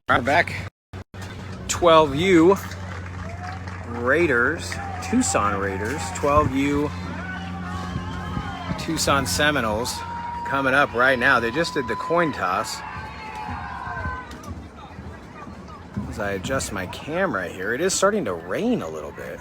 Right back. 12U Raiders, Tucson Raiders, 12U Tucson Seminoles coming up right now. They just did the coin toss. As I adjust my camera here, it is starting to rain a little bit.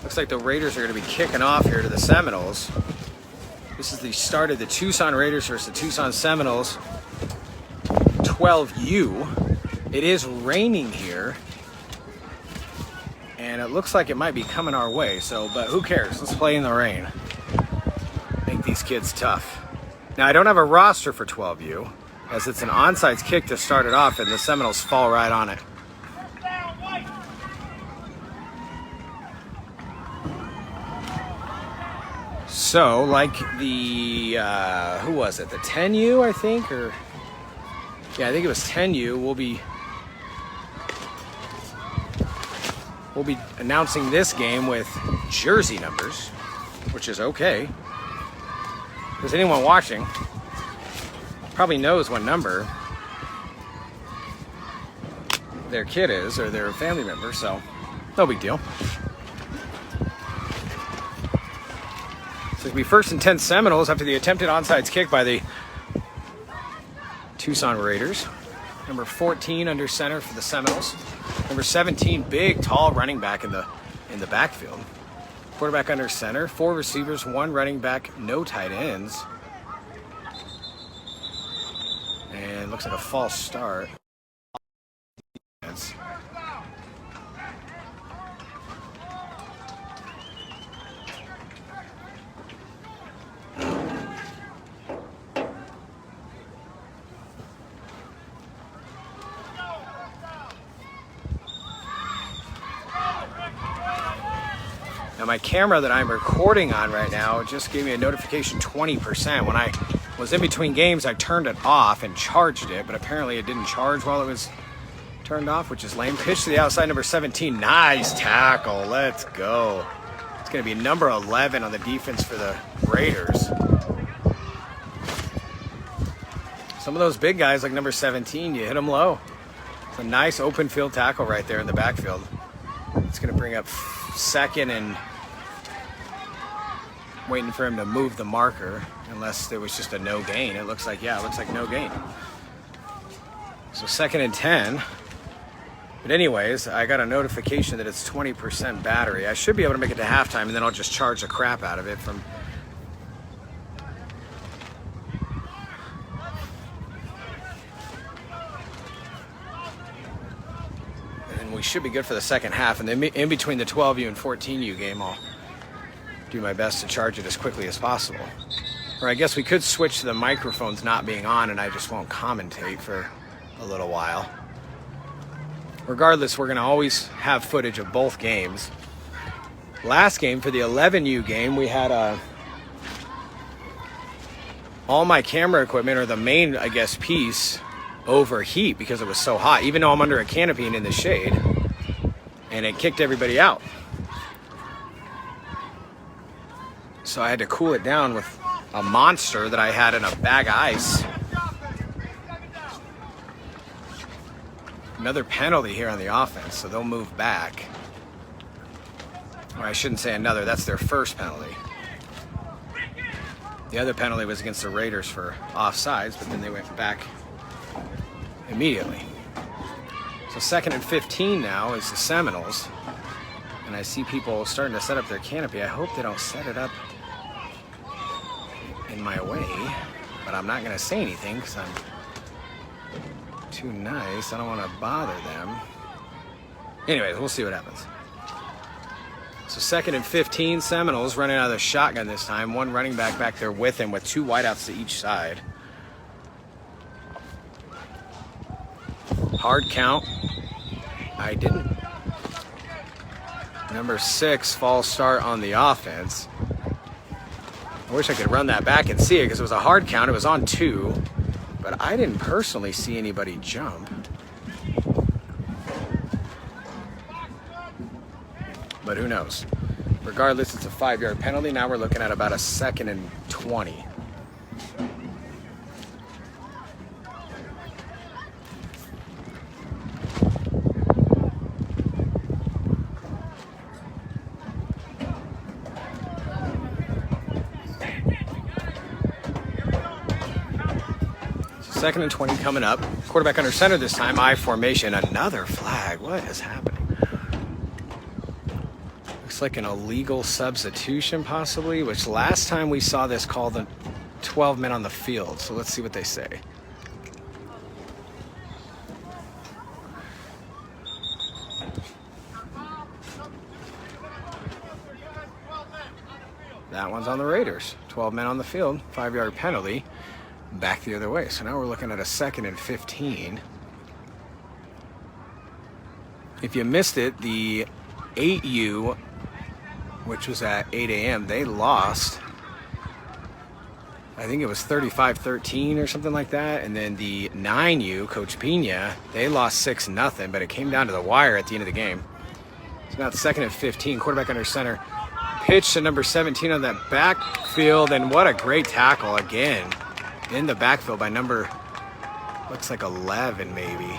Looks like the Raiders are going to be kicking off here to the Seminoles. This is the start of the Tucson Raiders versus the Tucson Seminoles. 12U. It is raining here, and it looks like it might be coming our way. But who cares? Let's play in the rain. Make these kids tough. Now, I don't have a roster for 12U, as it's an onside kick to start it off, and the Seminoles fall right on it. So, like the, who was it? The 10U, I think? Yeah, I think it was 10U. We'll be announcing this game with jersey numbers, which is okay. Because anyone watching probably knows what number their kid is or their family member, so no big deal. So it'll be 1st and 10 Seminoles after the attempted onside kick by the Tucson Raiders. Number 14 under center for the Seminoles. Number 17, big, tall running back in the backfield. Quarterback under center. 4 receivers, 1 running back, no tight ends. And looks like a false start. Now my camera that I'm recording on right now just gave me a notification 20%. When I was in between games, I turned it off and charged it, but apparently it didn't charge while it was turned off, which is lame. Pitch to the outside, number 17. Nice tackle. Let's go. It's going to be number 11 on the defense for the Raiders. Some of those big guys like number 17, you hit them low. It's a nice open field tackle right there in the backfield. It's going to bring up 2nd and waiting for him to move the marker, unless there was just a no gain. It looks like no gain. So 2nd and 10. But anyways, I got a notification that it's 20% battery. I should be able to make it to halftime, and then I'll just charge the crap out of it from. And we should be good for the second half. And then in between the 12U and 14U game, I'll do my best to charge it as quickly as possible. Or I guess we could switch to the microphones not being on, and I just won't commentate for a little while. Regardless, we're going to always have footage of both games. Last game, for the 11U game, we had all my camera equipment, or the main, I guess, piece, overheat because it was so hot, even though I'm under a canopy and in the shade, and it kicked everybody out. So I had to cool it down with a monster that I had in a bag of ice. Another penalty here on the offense, so they'll move back. Or I shouldn't say another, that's their first penalty. The other penalty was against the Raiders for offsides, but then they went back immediately. So 2nd and 15 now is the Seminoles. And I see people starting to set up their canopy. I hope they don't set it up in my way, but I'm not going to say anything because I'm too nice. I don't want to bother them. Anyways, we'll see what happens. So 2nd and 15, Seminoles running out of the shotgun this time. One running back there with him with 2 wideouts to each side. Hard count. I didn't. Number 6, false start on the offense. I wish I could run that back and see it because it was a hard count. It was on 2, but I didn't personally see anybody jump. But who knows? Regardless, it's a 5-yard penalty. Now we're looking at about a 2nd and 20. So 2nd and 20 coming up. Quarterback under center this time. I formation. Another flag. What is happening? Looks like an illegal substitution possibly, which last time we saw this called the 12 men on the field. So let's see what they say. That one's on the Raiders. 12 men on the field, 5-yard penalty. Back the other way. So now we're looking at a 2nd and 15. If you missed it, the 8U, which was at 8 a.m., they lost. I think it was 35-13 or something like that. And then the 9U, Coach Pena, they lost 6-0, but it came down to the wire at the end of the game. So now it's 2nd and 15, quarterback under center. Pitch to number 17 on that backfield, and what a great tackle again. In the backfield by number, looks like 11 maybe.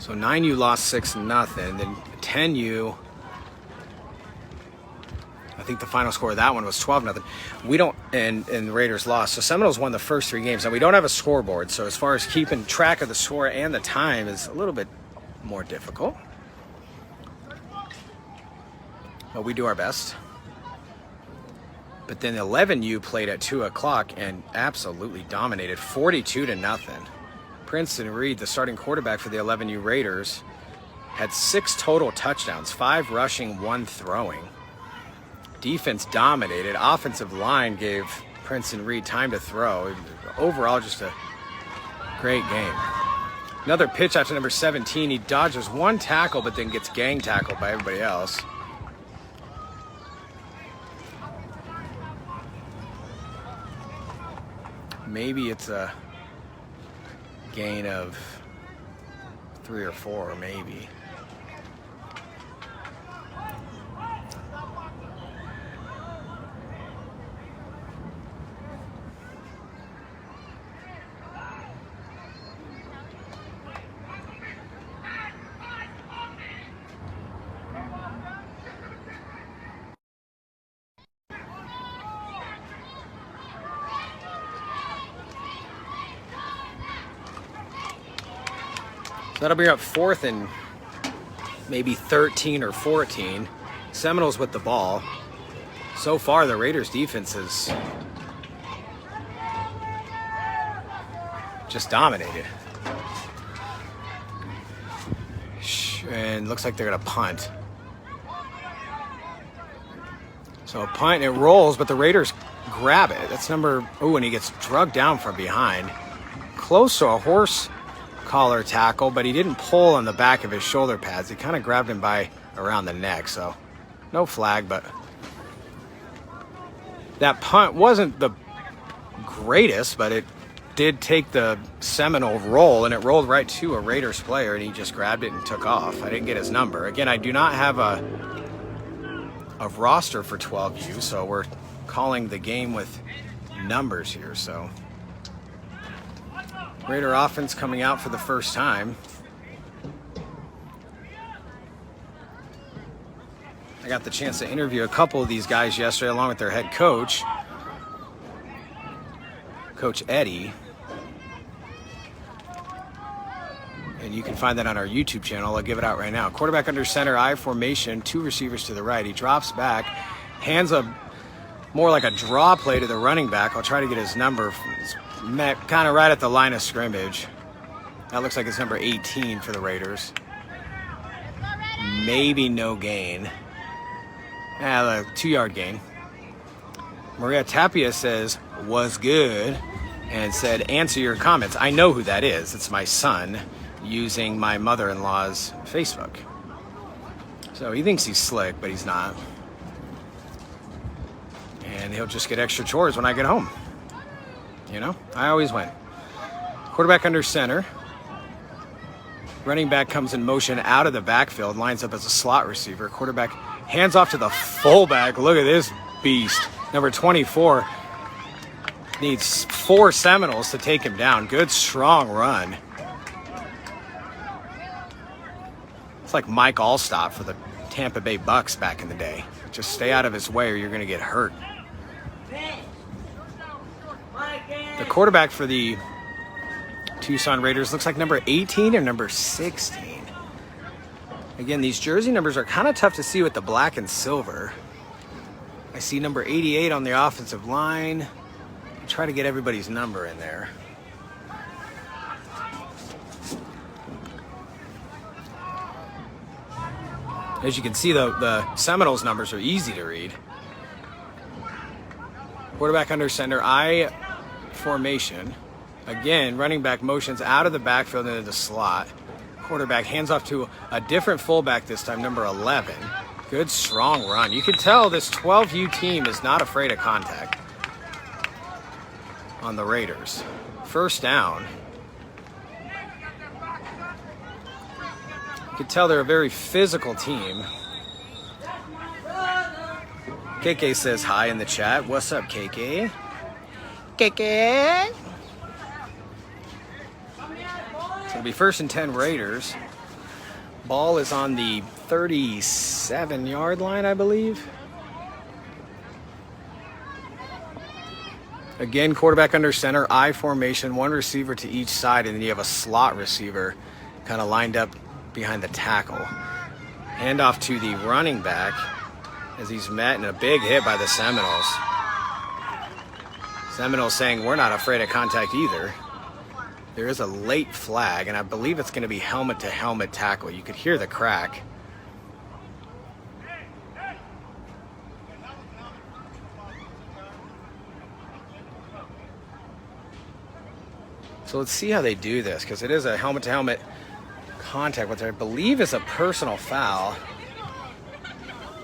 So 9U lost 6-0, then 10U, I think the final score of that one was 12-0. We don't, and the Raiders lost. So Seminoles won the first 3 games. Now we don't have a scoreboard, so as far as keeping track of the score and the time is a little bit more difficult. But we do our best. But then 11U played at 2 o'clock and absolutely dominated, 42-0. Princeton Reed, the starting quarterback for the 11U Raiders, had 6 total touchdowns, 5 rushing, 1 throwing. Defense dominated. Offensive line gave Princeton Reed time to throw. Overall, just a great game. Another pitch out to number 17. He dodges 1 tackle, but then gets gang tackled by everybody else. Maybe it's a gain of 3 or 4, maybe. So that'll bring up 4th and maybe 13 or 14. Seminoles with the ball. So far, the Raiders' defense is just dominated. And looks like they're going to punt. So a punt, and it rolls, but the Raiders grab it. That's number, oh, and he gets drugged down from behind. Close to a horse collar tackle, but he didn't pull on the back of his shoulder pads. He kind of grabbed him by around the neck, so no flag, but that punt wasn't the greatest, but it did take the Seminole roll, and it rolled right to a Raiders player, and he just grabbed it and took off. I didn't get his number. Again, I do not have a roster for 12U, so we're calling the game with numbers here, so Raider offense coming out for the first time. I got the chance to interview a couple of these guys yesterday along with their head coach, Coach Eddie. And you can find that on our YouTube channel. I'll give it out right now. Quarterback under center, I formation, 2 receivers to the right. He drops back, hands up more like a draw play to the running back. I'll try to get his number. It's met kind of right at the line of scrimmage. That looks like it's number 18 for the Raiders. Maybe no gain. A 2-yard gain. Maria Tapia says, was good, and said, answer your comments. I know who that is. It's my son using my mother-in-law's Facebook. So he thinks he's slick, but he's not. And he'll just get extra chores when I get home. You know, I always win. Quarterback under center. Running back comes in motion out of the backfield, lines up as a slot receiver. Quarterback hands off to the fullback. Look at this beast. Number 24 needs 4 Seminoles to take him down. Good, strong run. It's like Mike Allstott for the Tampa Bay Bucks back in the day. Just stay out of his way or you're going to get hurt. The quarterback for the Tucson Raiders looks like number 18 or number 16. Again, these jersey numbers are kind of tough to see with the black and silver. I see number 88 on the offensive line. I'll try to get everybody's number in there. As you can see, the Seminoles numbers are easy to read. Quarterback under center, I formation. Again, running back motions out of the backfield into the slot. Quarterback hands off to a different fullback this time, number 11. Good, strong run. You can tell this 12U team is not afraid of contact on the Raiders. First down. You can tell they're a very physical team. KK says hi in the chat. What's up, KK? KK? So it'll be 1st and 10 Raiders. Ball is on the 37-yard line, I believe. Again, quarterback under center, I formation, 1 receiver to each side, and then you have a slot receiver kind of lined up behind the tackle. Handoff to the running back as he's met in a big hit by the Seminoles. Seminoles saying we're not afraid of contact either. There is a late flag, and I believe it's going to be helmet-to-helmet tackle. You could hear the crack. So let's see how they do this, because it is a helmet-to-helmet contact, which I believe is a personal foul.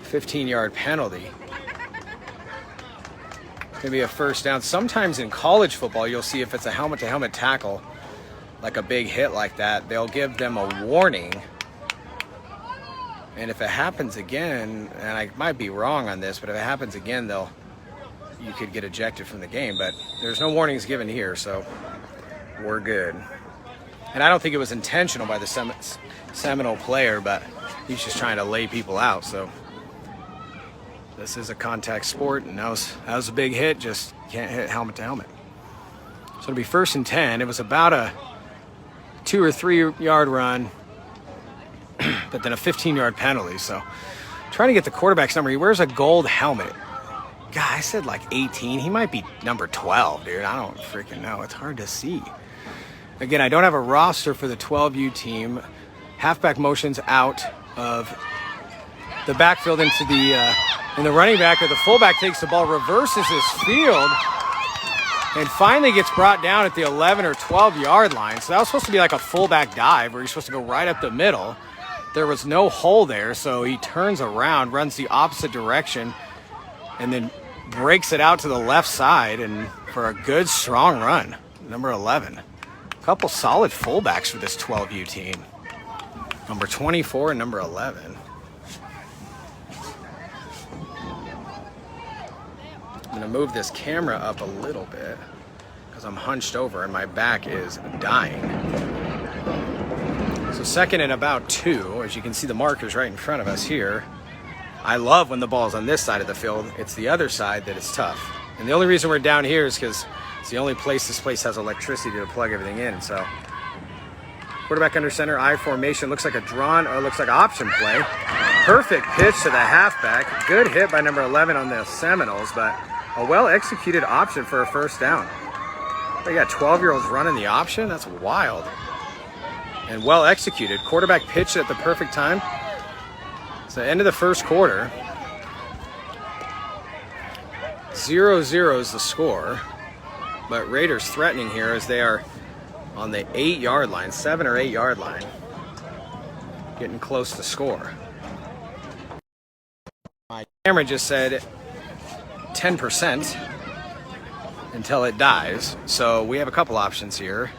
15-yard penalty. It's going to be a first down. Sometimes in college football, you'll see if it's a helmet-to-helmet tackle, like a big hit like that, they'll give them a warning. And if it happens again, and I might be wrong on this, but if it happens again, you could get ejected from the game. But there's no warnings given here, so we're good. And I don't think it was intentional by the Seminole player, but he's just trying to lay people out. So this is a contact sport, and that was a big hit. Just can't hit helmet to helmet. So it'll be 1st and 10. It was about a 2 or 3 yard run, but then a 15-yard penalty. So trying to get the quarterback's number. He wears a gold helmet. God, I said like 18. He might be number 12, dude. I don't freaking know. It's hard to see. Again, I don't have a roster for the 12U team. Halfback motions out of the backfield into the and the running back or the fullback takes the ball, reverses his field, and finally gets brought down at the 11 or 12-yard line. So that was supposed to be like a fullback dive where you're supposed to go right up the middle. There was no hole there, so he turns around, runs the opposite direction, and then breaks it out to the left side, and for a good, strong run. Number 11. A couple solid fullbacks for this 12U team. Number 24 and number 11. I'm going to move this camera up a little bit because I'm hunched over and my back is dying. So 2nd and about 2, as you can see the markers right in front of us here. I love when the ball's on this side of the field. It's the other side that is tough. And the only reason we're down here is because it's the only place this place has electricity to plug everything in. So Quarterback under center, I formation. Looks like a drawn, or looks like option play. Perfect pitch to the halfback. Good hit by number 11 on the Seminoles, but a well-executed option for a first down. They got 12-year-olds running the option? That's wild. And well-executed. Quarterback pitched at the perfect time. So end of the first quarter. 0-0 is the score. But Raiders threatening here as they are on the 8-yard line, 7 or 8-yard line. Getting close to score. My camera just said 10% until it dies. So we have a couple options here.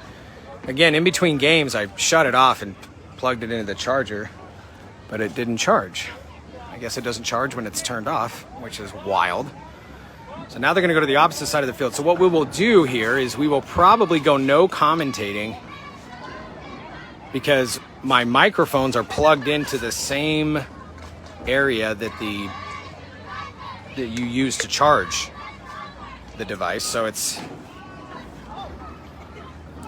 Again, in between games, I shut it off and plugged it into the charger, but it didn't charge. I guess it doesn't charge when it's turned off, which is wild. So now they're going to go to the opposite side of the field. So what we will do here is we will probably go no commentating because my microphones are plugged into the same area that you use to charge the device. So it's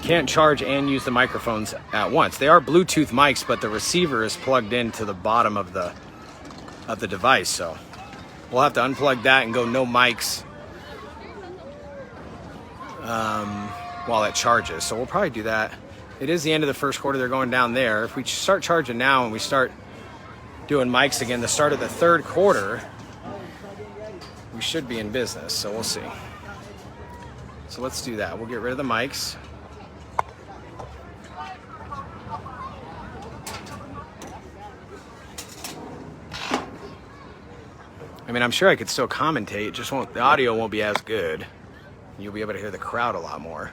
can't charge and use the microphones at once. They are Bluetooth mics, but the receiver is plugged into the bottom of the device. So we'll have to unplug that and go no mics while it charges. So we'll probably do that. It is the end of the first quarter. They're going down there. If we start charging now and we start doing mics again, the start of the third quarter, we should be in business. So we'll see. So let's do that. We'll get rid of the mics. I mean, I'm sure I could still commentate, just won't, the audio won't be as good. You'll be able to hear the crowd a lot more.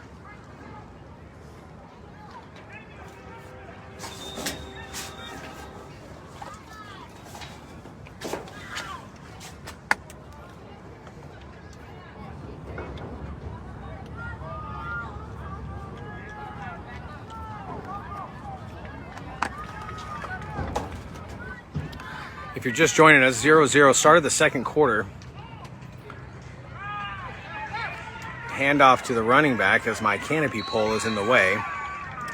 If you're just joining us, 0-0, started the second quarter. Handoff to the running back as my canopy pole is in the way.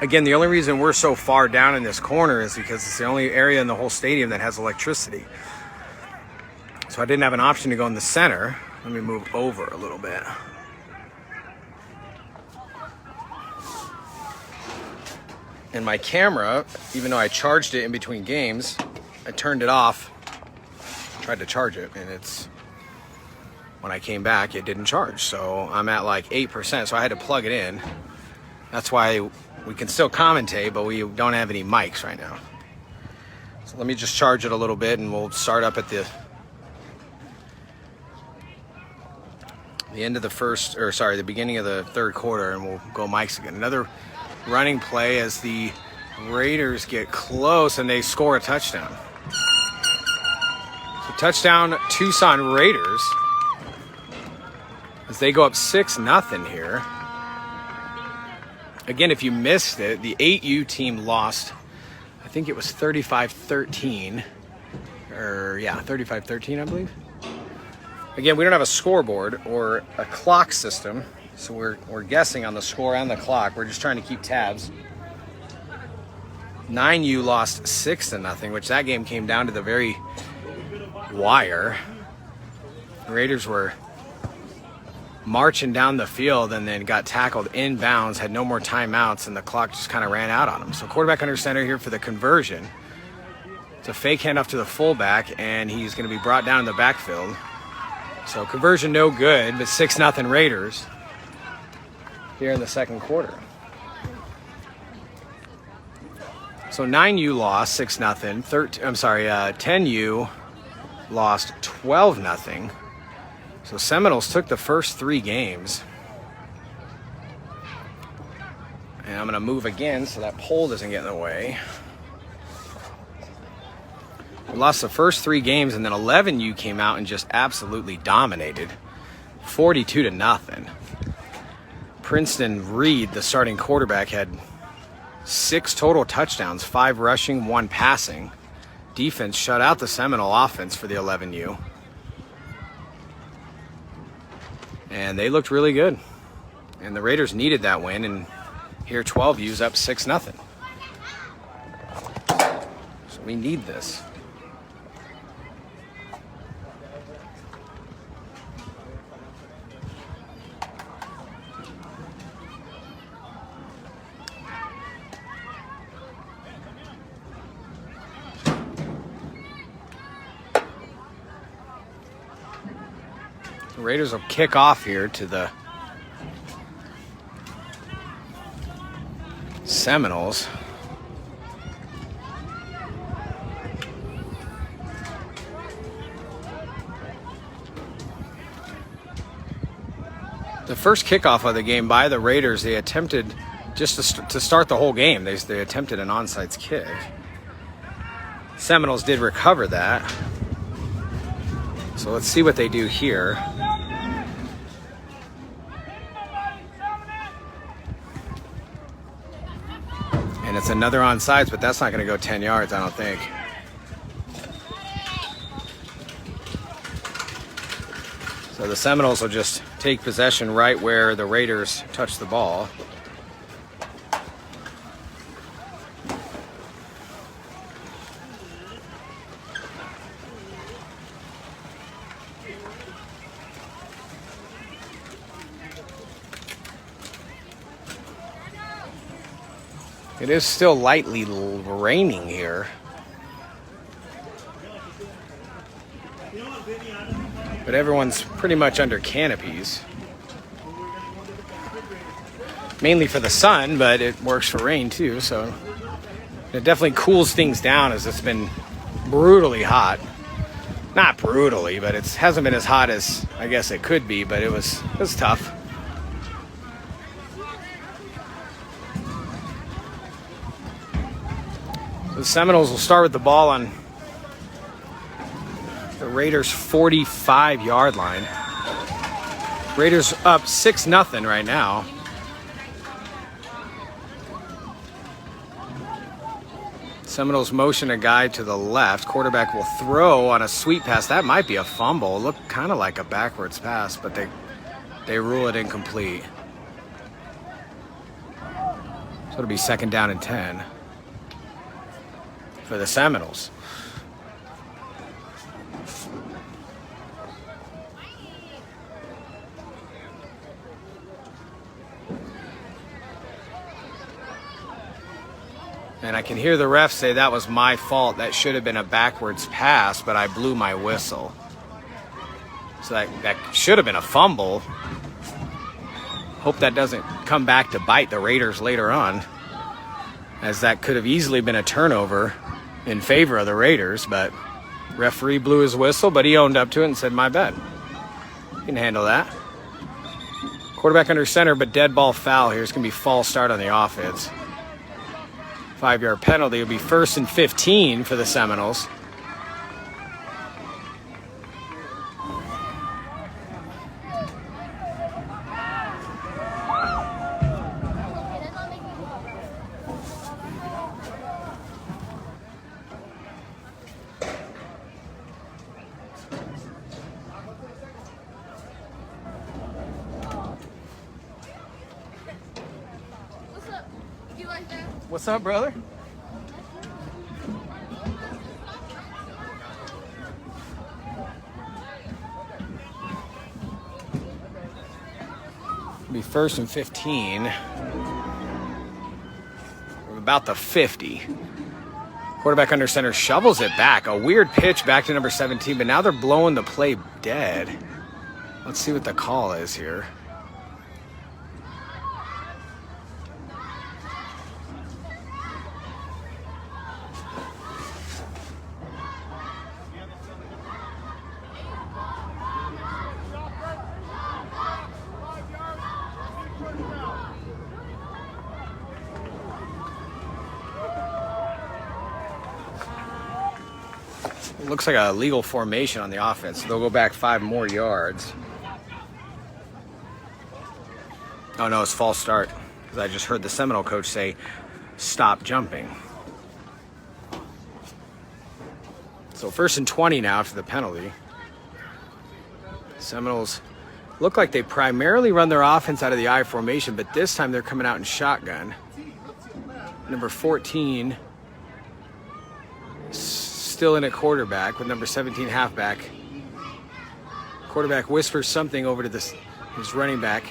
Again, the only reason we're so far down in this corner is because it's the only area in the whole stadium that has electricity. So I didn't have an option to go in the center. Let me move over a little bit. And my camera, even though I charged it in between games, I turned it off, tried to charge it, and when I came back, it didn't charge. So I'm at like 8%, so I had to plug it in. That's why we can still commentate, but we don't have any mics right now. So let me just charge it a little bit, and we'll start up at the end of the beginning of the third quarter, and we'll go mics again. Another running play as the Raiders get close and they score a touchdown. So touchdown Tucson Raiders as they go up 6-0 here. Again, if you missed it, the 8U team lost, I think it was 35-13. 35-13, I believe. Again, we don't have a scoreboard or a clock system, so we're guessing on the score and the clock. We're just trying to keep tabs. 9U lost 6-0, which that game came down to the very wire. The Raiders were marching down the field and then got tackled inbounds, had no more timeouts, and the clock just kind of ran out on them. So quarterback under center here for the conversion. It's a fake handoff to the fullback, and he's going to be brought down in the backfield. So conversion no good, but 6-0 Raiders here in the second quarter. So 9U lost 6-0. 10U lost 12-0. So Seminoles took the first 3 games. And I'm going to move again so that pole doesn't get in the way. We lost the first 3 games, and then 11U came out and just absolutely dominated. 42-0. Princeton Reed, the starting quarterback, had 6 total touchdowns, 5 rushing, 1 passing. Defense shut out the Seminole offense for the 11U. And they looked really good. And the Raiders needed that win, and here 12U's up 6-0. We need this. The Raiders will kick off here to the Seminoles. The first kickoff of the game by the Raiders, they attempted just to start the whole game. They attempted an onside kick. Seminoles did recover that. So let's see what they do here. And it's another onside, but that's not going to go 10 yards, I don't think. So the Seminoles will just take possession right where the Raiders touch the ball. It is still lightly raining here. But everyone's pretty much under canopies. Mainly for the sun, but it works for rain too, so it definitely cools things down as it's been brutally hot. Not brutally, but it hasn't been as hot as I guess it could be, but it was tough. The Seminoles will start with the ball on the Raiders' 45-yard line. Raiders up 6-0 right now. Seminoles motion a guy to the left. Quarterback will throw on a sweep pass. That might be a fumble. It looked kind of like a backwards pass, but they rule it incomplete. So it'll be 2nd down and 10 for the Seminoles. And I can hear the ref say that was my fault. That should have been a backwards pass, but I blew my whistle. So that should have been a fumble. Hope that doesn't come back to bite the Raiders later on, as that could have easily been a turnover in favor of the Raiders, but referee blew his whistle, but he owned up to it and said, my bad. You can handle that. Quarterback under center, but dead ball foul here. It's going to be false start on the offense. 5-yard penalty. It'll be 1st and 15 for the Seminoles. What's up, brother? It'll be 1st and 15. We're about the 50. Quarterback under center shovels it back. A weird pitch back to number 17, but now they're blowing the play dead. Let's see what the call is here. It looks like a legal formation on the offense. They'll go back 5 more yards. Oh no, it's false start. Because I just heard the Seminole coach say, stop jumping. So 1st and 20 now after the penalty. Seminoles look like they primarily run their offense out of the I formation, but this time they're coming out in shotgun. Number 14 still in at quarterback with number 17 halfback. Quarterback whispers something over to his running back.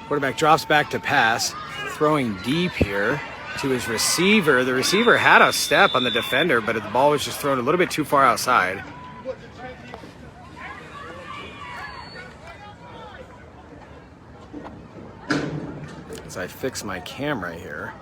Quarterback drops back to pass, throwing deep here to his receiver. The receiver had a step on the defender, but the ball was just thrown a little bit too far outside. As I fix my camera here.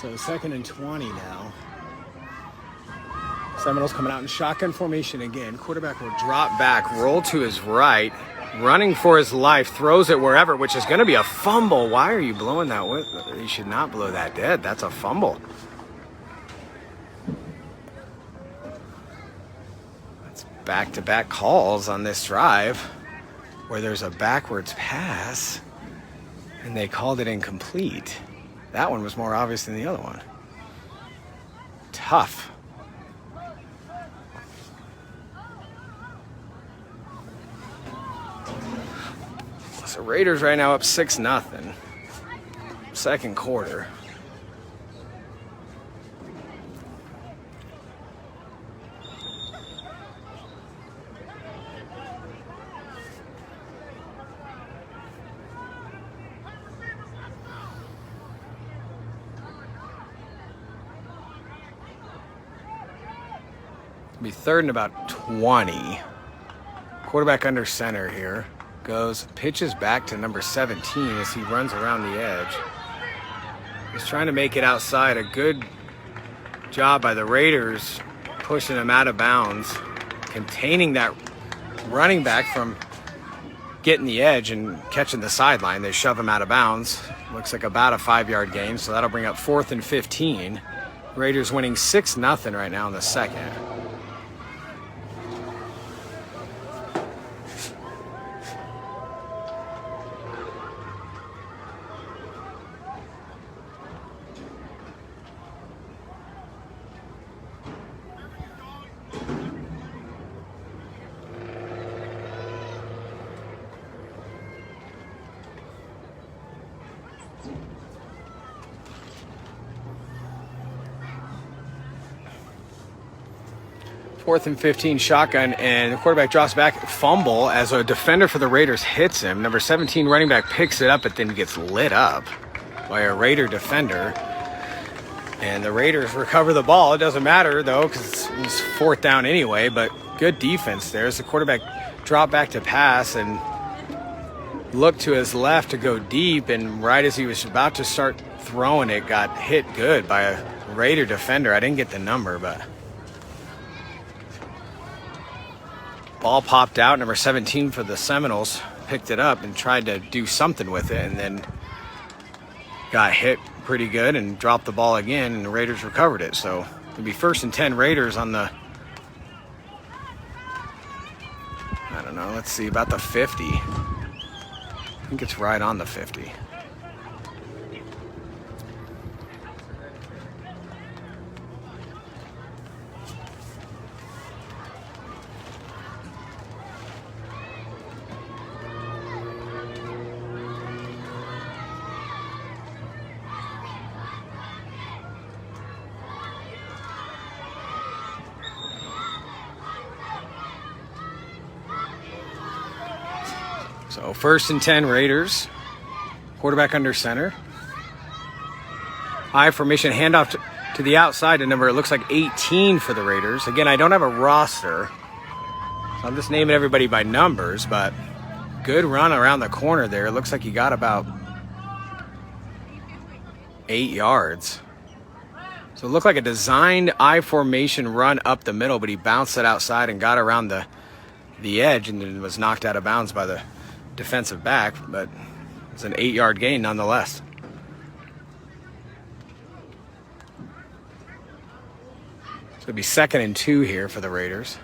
So 2nd and 20 now. Seminoles coming out in shotgun formation again. Quarterback will drop back, roll to his right, running for his life, throws it wherever, which is going to be a fumble. Why are you blowing that? You should not blow that dead. That's a fumble. That's back-to-back calls on this drive where there's a backwards pass and they called it incomplete. That one was more obvious than the other one. Tough. So Raiders right now up 6-0. Second quarter. Be 3rd and about 20. Quarterback under center here. Goes, pitches back to number 17 as he runs around the edge. He's trying to make it outside. A good job by the Raiders pushing him out of bounds, containing that running back from getting the edge and catching the sideline. They shove him out of bounds. Looks like about a 5-yard gain, so that'll bring up 4th and 15. Raiders winning 6-0 right now in the second. Fourth and 15 shotgun, and the quarterback drops back, fumble as a defender for the Raiders hits him. Number 17 running back picks it up, but then gets lit up by a Raider defender. And the Raiders recover the ball. It doesn't matter, though, because it was 4th down anyway, but good defense there. As the quarterback dropped back to pass and looked to his left to go deep, and right as he was about to start throwing it, got hit good by a Raider defender. I didn't get the number, but ball popped out. Number 17 for the Seminoles picked it up and tried to do something with it, and then got hit pretty good and dropped the ball again, and the Raiders recovered it. So it'll be 1st and 10 Raiders on the, I don't know, let's see, about the 50. I think it's right on the 50. So 1st and 10 Raiders. Quarterback under center. High formation handoff to the outside to number, it looks like 18 for the Raiders. Again, I don't have a roster, so I'm just naming everybody by numbers, but good run around the corner there. It looks like he got about 8 yards. So it looked like a designed I formation run up the middle, but he bounced it outside and got around the edge and then was knocked out of bounds by the defensive back, but it's an 8-yard gain nonetheless. It's going to be 2nd and 2 here for the Raiders.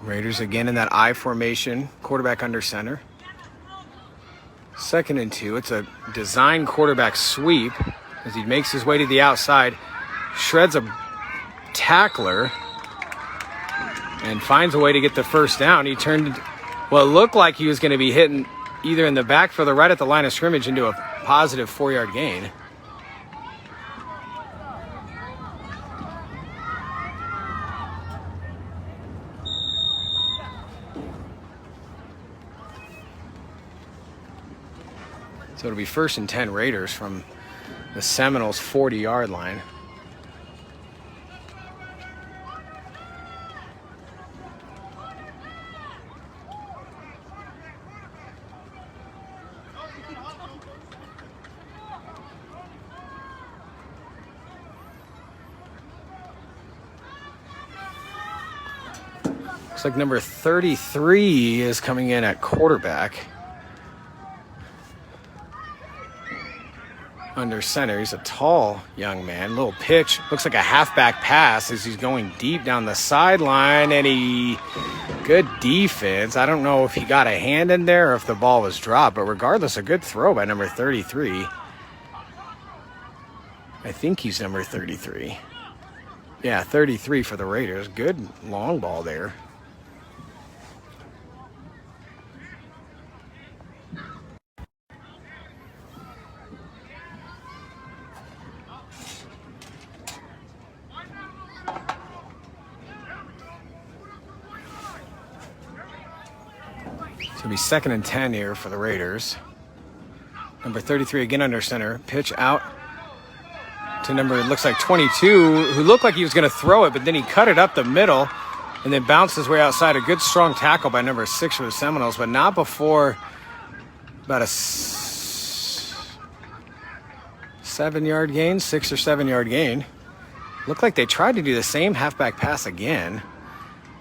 Raiders again in that I formation, quarterback under center. 2nd and 2. It's a design quarterback sweep as he makes his way to the outside, shreds a tackler, and finds a way to get the first down. He turned what looked like he was going to be hitting either in the backfield or right at the line of scrimmage into a positive 4-yard gain. So it'll be 1st and 10 Raiders from the Seminoles 40-yard line. Looks like number 33 is coming in at quarterback. Under center. He's a tall young man. Little pitch. Looks like a halfback pass as he's going deep down the sideline, and good defense. I don't know if he got a hand in there or if the ball was dropped, but regardless, a good throw by number 33. I think he's number 33. Yeah, 33 for the Raiders. Good long ball there. It'll be 2nd and 10 here for the Raiders. Number 33 again under center. Pitch out to number, it looks like 22, who looked like he was going to throw it, but then he cut it up the middle and then bounced his way outside. A good strong tackle by number 6 for the Seminoles, but not before about a 7-yard gain, 6 or 7-yard gain. Looked like they tried to do the same halfback pass again,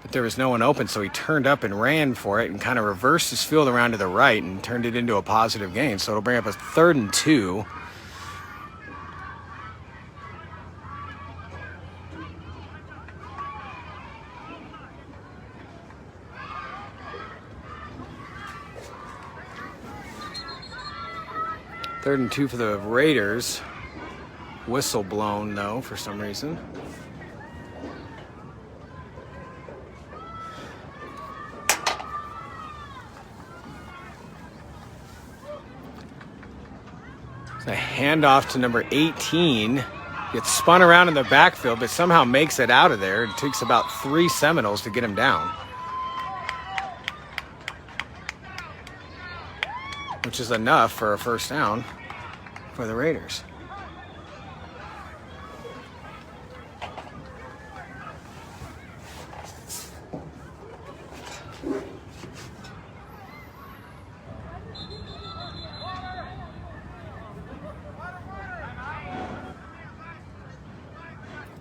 but there was no one open, so he turned up and ran for it and kind of reversed his field around to the right and turned it into a positive gain. So it'll bring up a 3rd and 2. Third and 2 for the Raiders. Whistle blown, though, for some reason. It's a handoff to number 18. Gets spun around in the backfield, but somehow makes it out of there. It takes about 3 Seminoles to get him down, which is enough for a first down for the Raiders.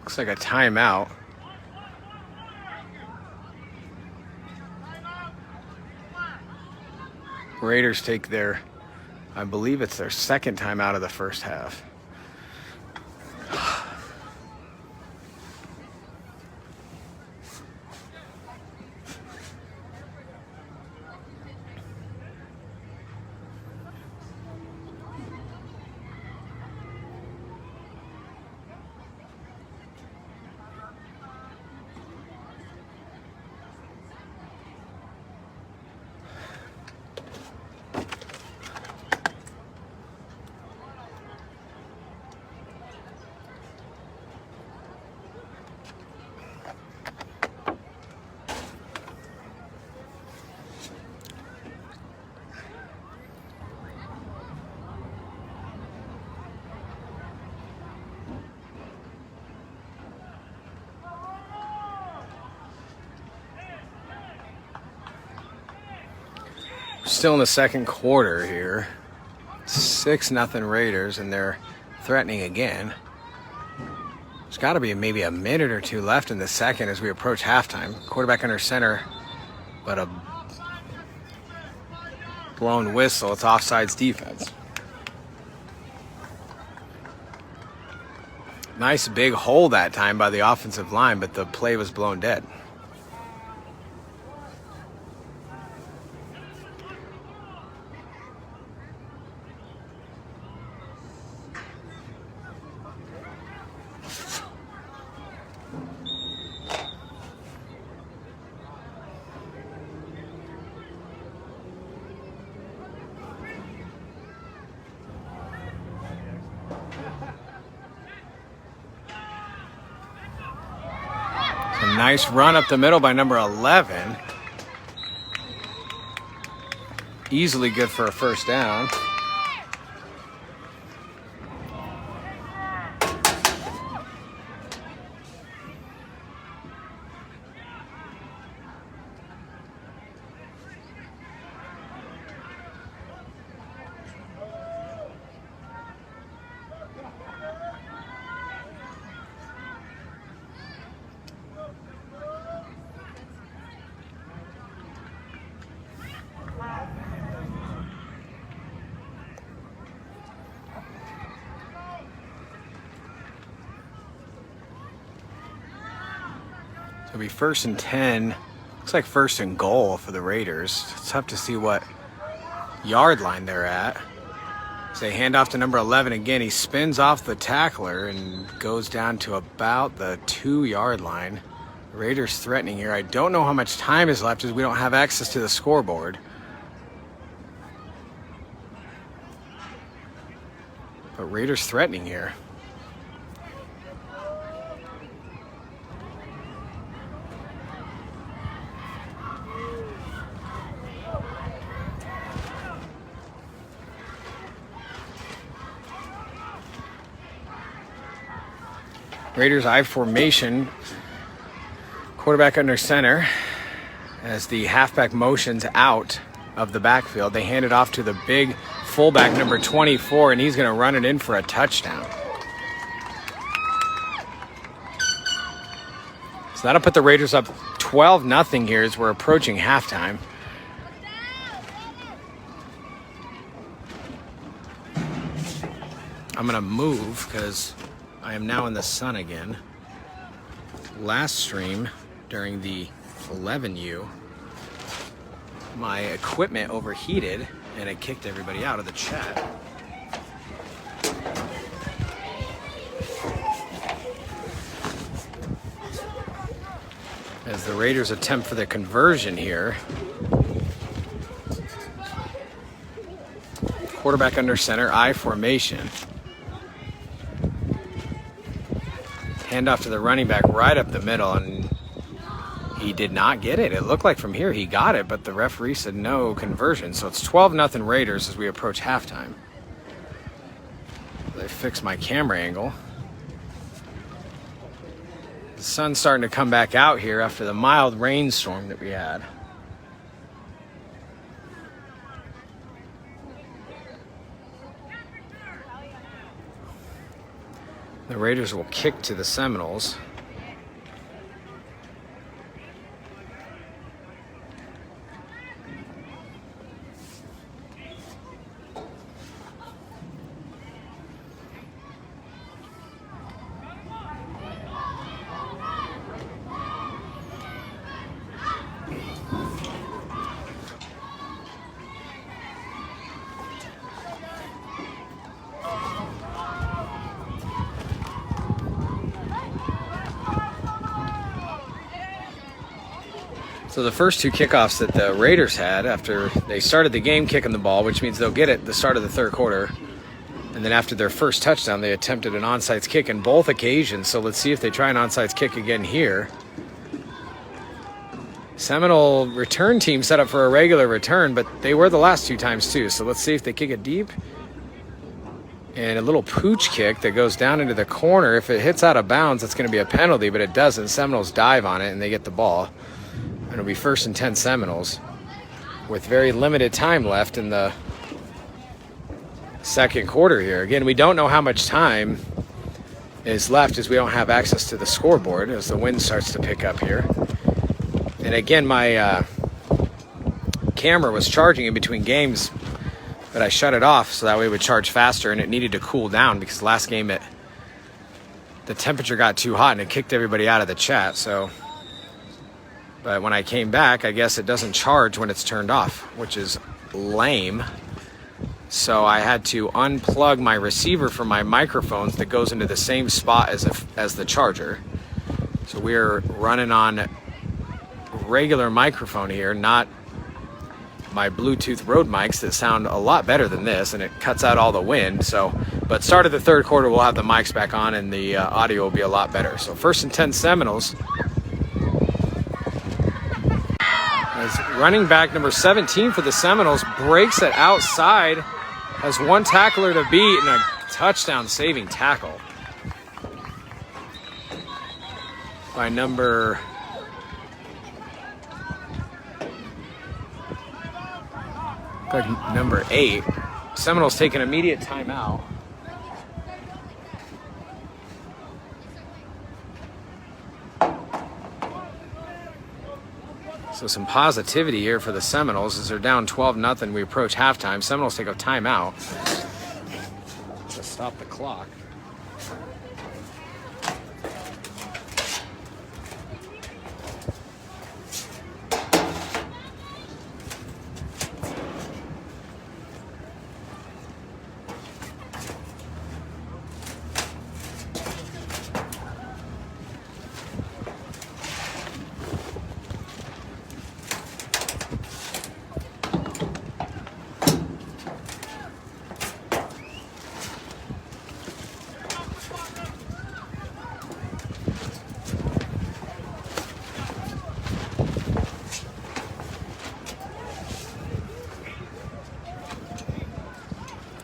Looks like a timeout. Raiders take their, I believe it's their 2nd time out of the first half. Still in the second quarter here. 6-0 Raiders, and they're threatening again. There's got to be maybe a minute or two left in the second as we approach halftime. Quarterback under center, but a blown whistle. It's offsides defense. Nice big hole that time by the offensive line, but the play was blown dead. A nice run up the middle by number 11. Easily good for a first down. It'll be 1st and 10. Looks like 1st and goal for the Raiders. It's tough to see what yard line they're at. So they hand off to number 11 again. He spins off the tackler and goes down to about the 2-yard line. The Raiders threatening here. I don't know how much time is left as we don't have access to the scoreboard. But Raiders threatening here. Raiders I formation, quarterback under center as the halfback motions out of the backfield. They hand it off to the big fullback number 24, and he's going to run it in for a touchdown. So that'll put the Raiders up 12-0 here as we're approaching halftime. I'm going to move because I am now in the sun again. Last stream during the 11U, my equipment overheated and it kicked everybody out of the chat. As the Raiders attempt for the conversion here. Quarterback under center, I formation. Handoff to the running back right up the middle, and he did not get it. It looked like from here he got it, but the referee said no conversion. So it's 12-0 Raiders as we approach halftime. They fixed my camera angle. The sun's starting to come back out here after the mild rainstorm that we had. The Raiders will kick to the Seminoles. So the first two kickoffs that the Raiders had after they started the game kicking the ball, which means they'll get it at the start of the third quarter. And then after their first touchdown, they attempted an onside kick in both occasions. So let's see if they try an onside kick again here. Seminole return team set up for a regular return, but they were the last two times too. So let's see if they kick it deep. And a little pooch kick that goes down into the corner. If it hits out of bounds, it's going to be a penalty, but it doesn't. Seminoles dive on it and they get the ball. And it'll be 1st and 10 Seminoles with very limited time left in the second quarter here. Again, we don't know how much time is left as we don't have access to the scoreboard as the wind starts to pick up here. And again, my camera was charging in between games, but I shut it off so that way it would charge faster, and it needed to cool down because last game the temperature got too hot and it kicked everybody out of the chat. But when I came back, I guess it doesn't charge when it's turned off, which is lame. So I had to unplug my receiver from my microphones that goes into the same spot as the charger. So we're running on regular microphone here, not my Bluetooth Rode mics that sound a lot better than this, and it cuts out all the wind. But start of the third quarter, we'll have the mics back on and the audio will be a lot better. So 1st and 10 Seminoles. Running back number 17 for the Seminoles breaks it outside, has one tackler to beat, and a touchdown saving tackle by number number 8. Seminoles take an immediate timeout. So some positivity here for the Seminoles as they're down 12-0. We approach halftime. Seminoles take a timeout to stop the clock.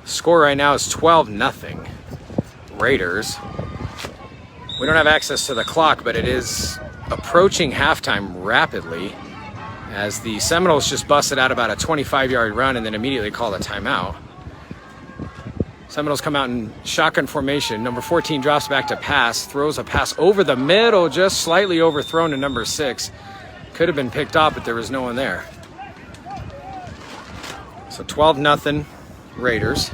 Score right now is 12-0 Raiders. We don't have access to the clock, but it is approaching halftime rapidly as the Seminoles just busted out about a 25-yard run and then immediately called a timeout. Seminoles come out in shotgun formation. Number 14 drops back to pass, throws a pass over the middle, just slightly overthrown to number 6. Could have been picked up, but there was no one there. So 12-0 Raiders.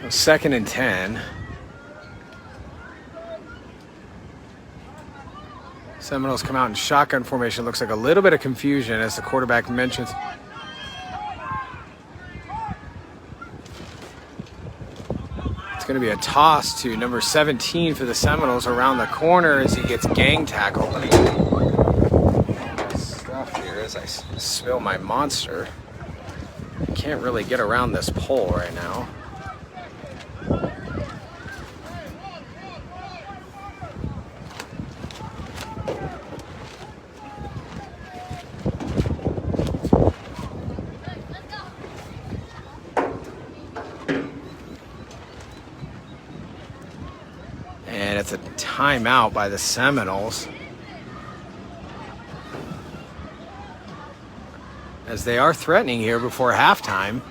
Second and 10. Seminoles come out in shotgun formation. Looks like a little bit of confusion as the quarterback mentions. It's going to be a toss to number 17 for the Seminoles around the corner as he gets gang tackled. Let me get my stuff here as I spill my monster. I can't really get around this pole right now. And it's a timeout by the Seminoles, as they are threatening here before halftime.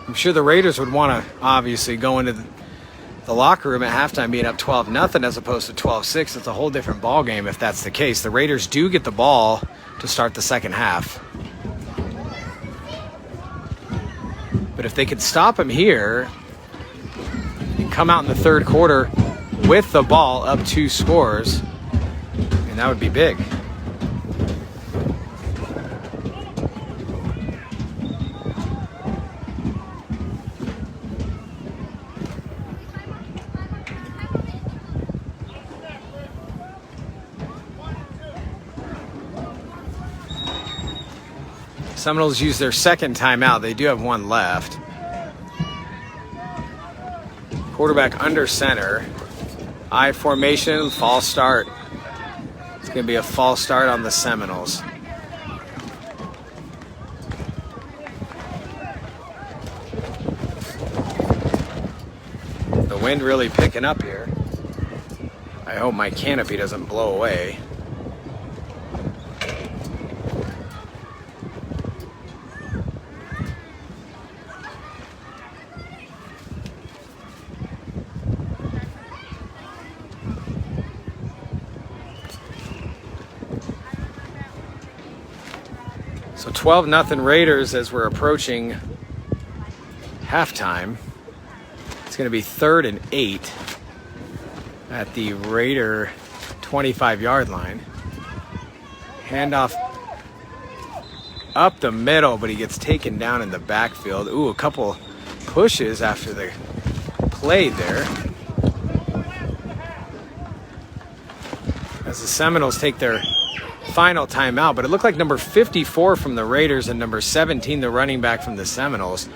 I'm sure the Raiders would want to obviously go into the locker room at halftime being up 12-0 as opposed to 12-6. It's a whole different ball game if that's the case. The Raiders do get the ball to start the second half. But if they could stop him here and come out in the third quarter with the ball up 2 scores, and that would be big. Seminoles use their second timeout. They do have one left. Quarterback under center. I formation, false start. It's going to be a false start on the Seminoles. The wind really picking up here. I hope my canopy doesn't blow away. So 12-0 Raiders as we're approaching halftime. It's going to be 3rd and 8 at the Raider 25-yard line. Handoff up the middle, but he gets taken down in the backfield. Ooh, a couple pushes after the play there. As the Seminoles take their final timeout, but it looked like number 54 from the Raiders and number 17, the running back from the Seminoles.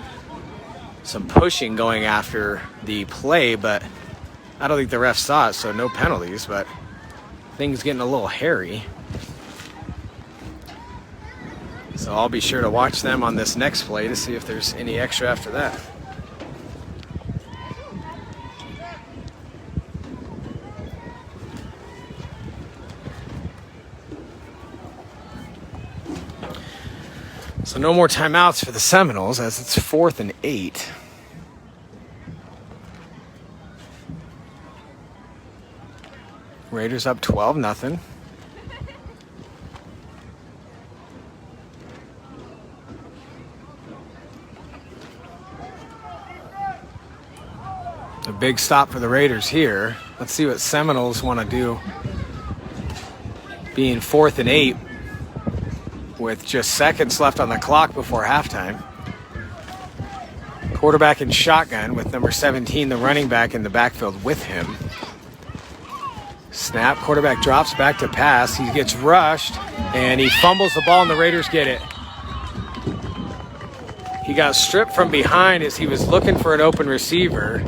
Some pushing going after the play, but I don't think the ref saw it, so no penalties, but things getting a little hairy. So I'll be sure to watch them on this next play to see if there's any extra after that. So no more timeouts for the Seminoles as it's 4th and 8. Raiders up 12-0. A big stop for the Raiders here. Let's see what Seminoles want to do. Being 4th and 8 with just seconds left on the clock before halftime. Quarterback in shotgun with number 17, the running back, in the backfield with him. Snap, quarterback drops back to pass. He gets rushed, and he fumbles the ball, and the Raiders get it. He got stripped from behind as he was looking for an open receiver.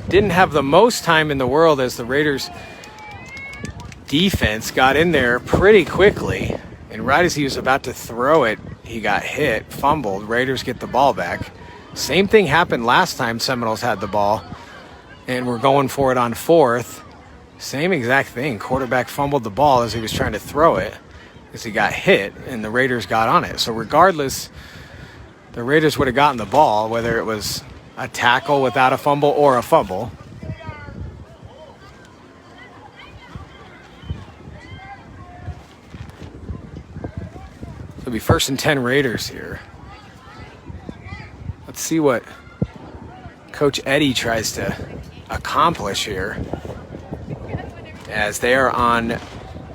Didn't have the most time in the world as the Raiders defense got in there pretty quickly. And right as he was about to throw it, he got hit, fumbled. Raiders get the ball back. Same thing happened last time Seminoles had the ball, and we're going for it on 4th. Same exact thing. Quarterback fumbled the ball as he was trying to throw it as he got hit, and the Raiders got on it. So regardless, the Raiders would have gotten the ball, whether it was a tackle without a fumble or a fumble. It'll be 1st and 10 Raiders here. Let's see what Coach Eddie tries to accomplish here, as they are on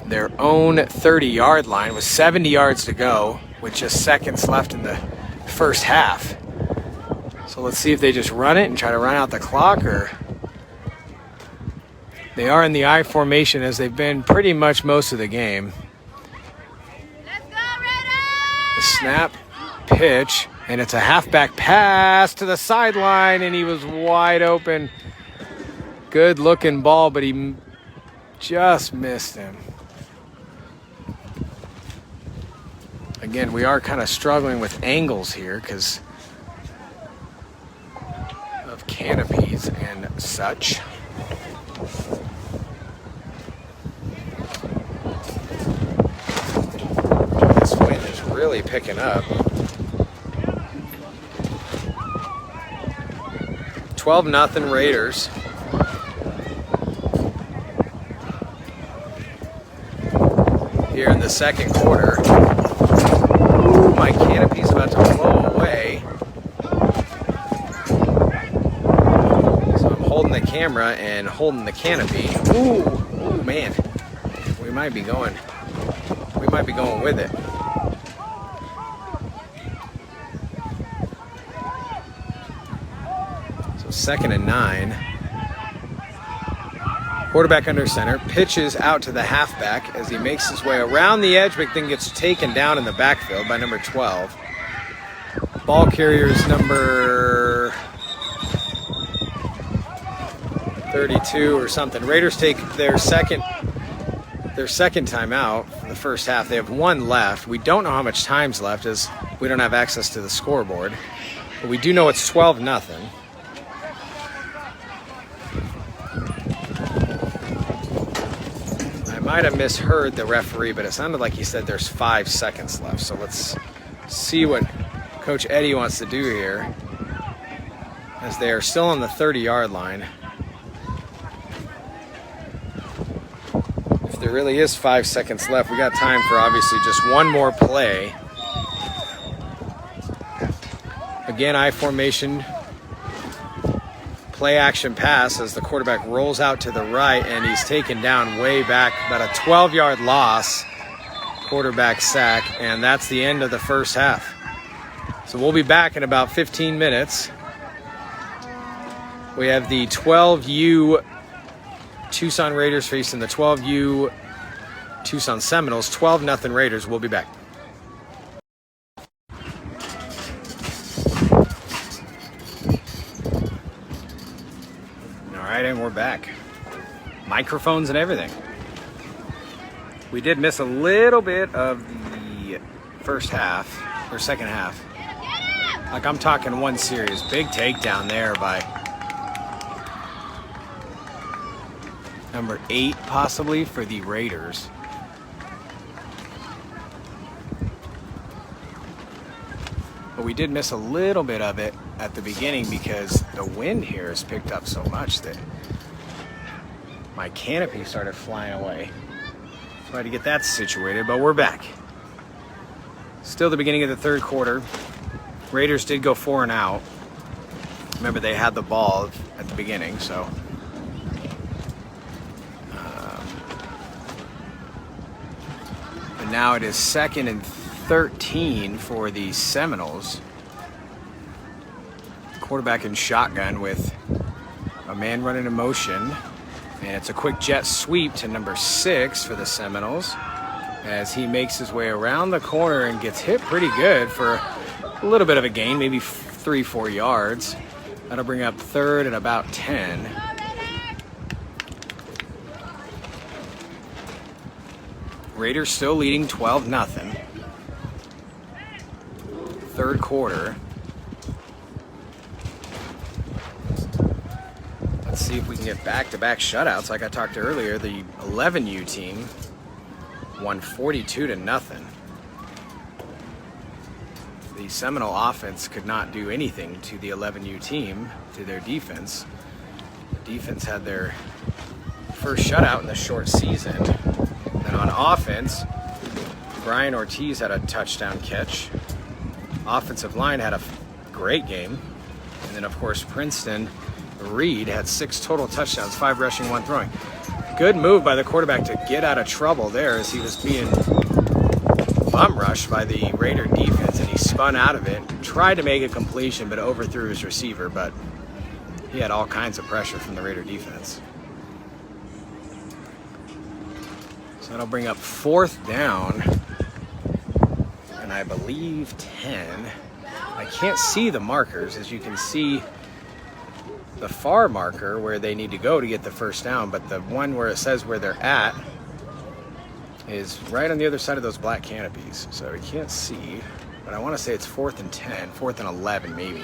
their own 30-yard line with 70 yards to go with just seconds left in the first half. So let's see if they just run it and try to run out the clock, or they are in the I formation as they've been pretty much most of the game. Let's go, Raiders! The snap, pitch, and it's a halfback pass to the sideline, and he was wide open. Good looking ball, but he just missed him. Again, we are kind of struggling with angles here because of canopies and such. This wind is really picking up. 12-0 Raiders. Here in the second quarter. Ooh, my canopy's about to blow away. So I'm holding the camera and holding the canopy. Ooh, man. We might be going with it. So 2nd and 9. Quarterback under center, pitches out to the halfback as he makes his way around the edge, but then gets taken down in the backfield by number 12. Ball carrier's number 32 or something. Raiders take their second timeout for the first half. They have one left. We don't know how much time's left as we don't have access to the scoreboard, but we do know it's 12-0. Might have misheard the referee, but it sounded like he said there's 5 seconds left. So let's see what Coach Eddie wants to do here, as they are still on the 30-yard line. If there really is 5 seconds left, we got time for obviously just one more play. Again, I formation. play action pass as the quarterback rolls out to the right, and he's taken down way back, about a 12-yard loss, quarterback sack, and that's the end of the first half. So we'll be back in about 15 minutes. We have the 12U Tucson Raiders facing the 12U Tucson Seminoles. 12-0 Raiders. We'll be back. All right, and we're back. Microphones and everything. We did miss a little bit of the first half, or second half. Like, I'm talking one series. Big takedown there by number 8, possibly, for the Raiders. But we did miss a little bit of it at the beginning because the wind here has picked up so much that my canopy started flying away. So I had to get that situated, but we're back. Still the beginning of the third quarter. Raiders did go 4 and out. Remember, they had the ball at the beginning, so. And now it is 2nd and 13 for the Seminoles. Quarterback in shotgun with a man running in motion. And it's a quick jet sweep to number 6 for the Seminoles as he makes his way around the corner and gets hit pretty good for a little bit of a gain, maybe 3-4 yards. That'll bring up 3rd and about 10. Raiders still leading 12-0. Third quarter. Let's see if we can get back-to-back shutouts. Like I talked earlier, the 11U team won 42-0. The Seminole offense could not do anything to the 11U team, to their defense. The defense had their first shutout in the short season. And on offense, Brian Ortiz had a touchdown catch. Offensive line had a great game. And then, of course, Princeton Reed had 6 total touchdowns, 5 rushing, 1 throwing. Good move by the quarterback to get out of trouble there as he was being bum rushed by the Raider defense, and he spun out of it, tried to make a completion, but overthrew his receiver, but he had all kinds of pressure from the Raider defense. So that'll bring up 4th down, and I believe 10. I can't see the markers. As you can see, the far marker where they need to go to get the first down, but the one where it says where they're at is right on the other side of those black canopies. So we can't see, but I want to say it's 4th and 10, 4th and 11 maybe.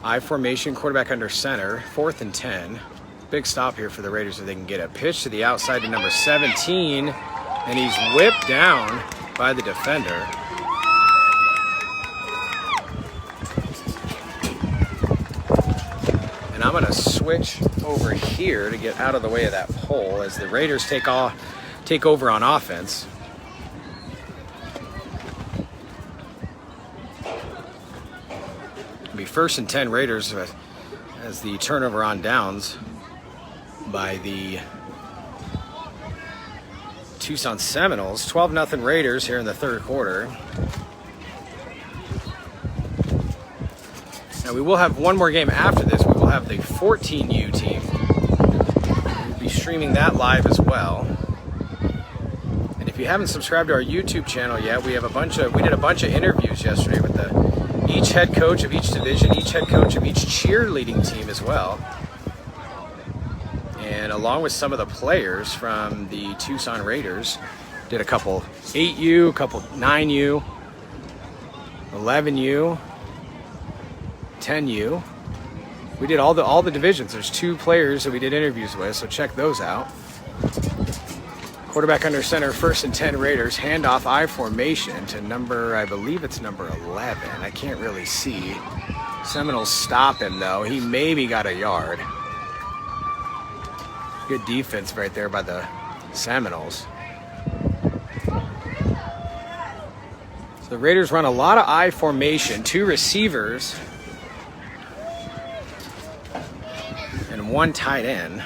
I formation, quarterback under center, 4th and 10. Big stop here for the Raiders if they can get a pitch to the outside to number 17, and he's whipped down by the defender. And I'm going to switch over here to get out of the way of that pole as the Raiders take over on offense. It'll be 1st and 10 Raiders as the turnover on downs by the Tucson Seminoles. 12-0 Raiders here in the third quarter. Now we will have one more game after this. We will have the 14U team. We'll be streaming that live as well. And if you haven't subscribed to our YouTube channel yet, we did a bunch of interviews yesterday with each head coach of each division, each head coach of each cheerleading team as well. And along with some of the players from the Tucson Raiders, did a couple 8U, a couple 9U, 11U, 10U. We did all the divisions. There's 2 players that we did interviews with, so check those out. Quarterback under center, 1st and 10 Raiders. Handoff I formation to number, I believe it's number 11. I can't really see. Seminoles stop him though. He maybe got a yard. Good defense right there by the Seminoles. So the Raiders run a lot of I formation, 2 receivers and 1 tight end.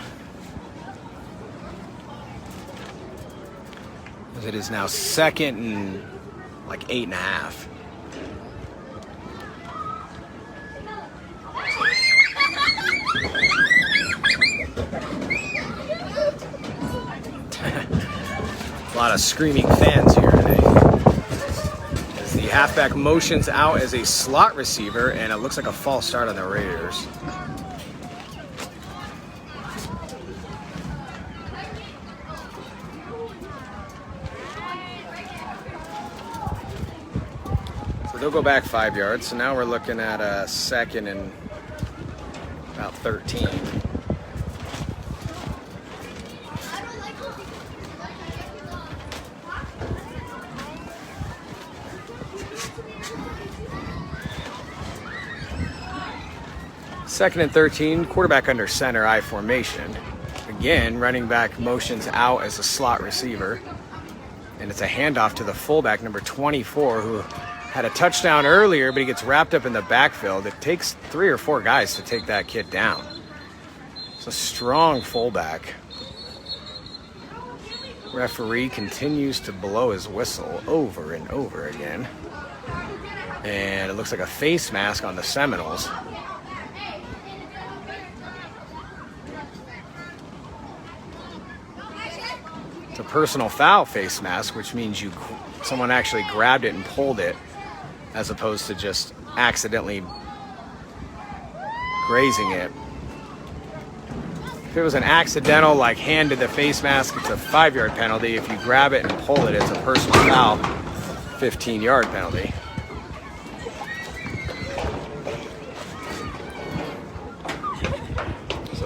As it is now 2nd and like 8.5. A lot of screaming fans here today. As the halfback motions out as a slot receiver, and it looks like a false start on the Raiders. So they'll go back 5 yards. So now we're looking at a 2nd and about 13. Second and 13, quarterback under center, I formation. Again, running back motions out as a slot receiver. And it's a handoff to the fullback, number 24, who had a touchdown earlier, but he gets wrapped up in the backfield. It takes 3 or 4 guys to take that kid down. It's a strong fullback. Referee continues to blow his whistle over and over again. And it looks like a face mask on the Seminoles. A personal foul face mask, which means someone actually grabbed it and pulled it, as opposed to just accidentally grazing it. If it was an accidental, like hand to the face mask, it's a 5-yard penalty. If you grab it and pull it, it's a personal foul, 15-yard penalty.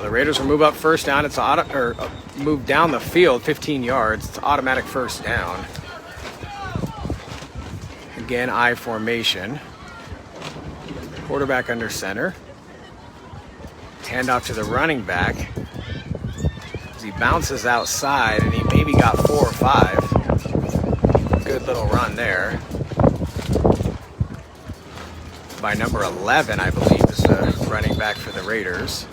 The Raiders will move up first down. It's move down the field 15 yards. It's automatic first down. Again, I formation. Quarterback under center. Handoff to the running back. As he bounces outside, and he maybe got 4 or 5. Good little run there. By number 11, I believe, is the running back for the Raiders.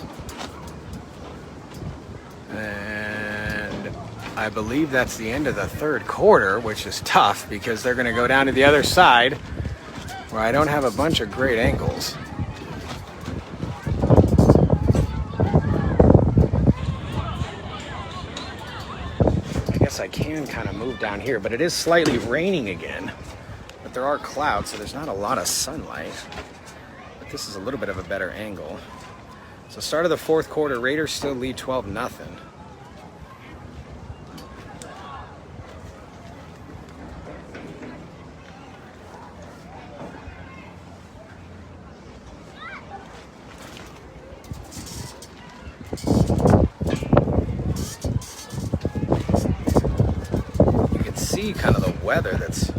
And I believe that's the end of the 3rd quarter, which is tough because they're going to go down to the other side where I don't have a bunch of great angles. I guess I can kind of move down here, but it is slightly raining again. But there are clouds, so there's not a lot of sunlight. But this is a little bit of a better angle. So start of the 4th quarter, Raiders still lead 12-0. You can see kind of the weather that's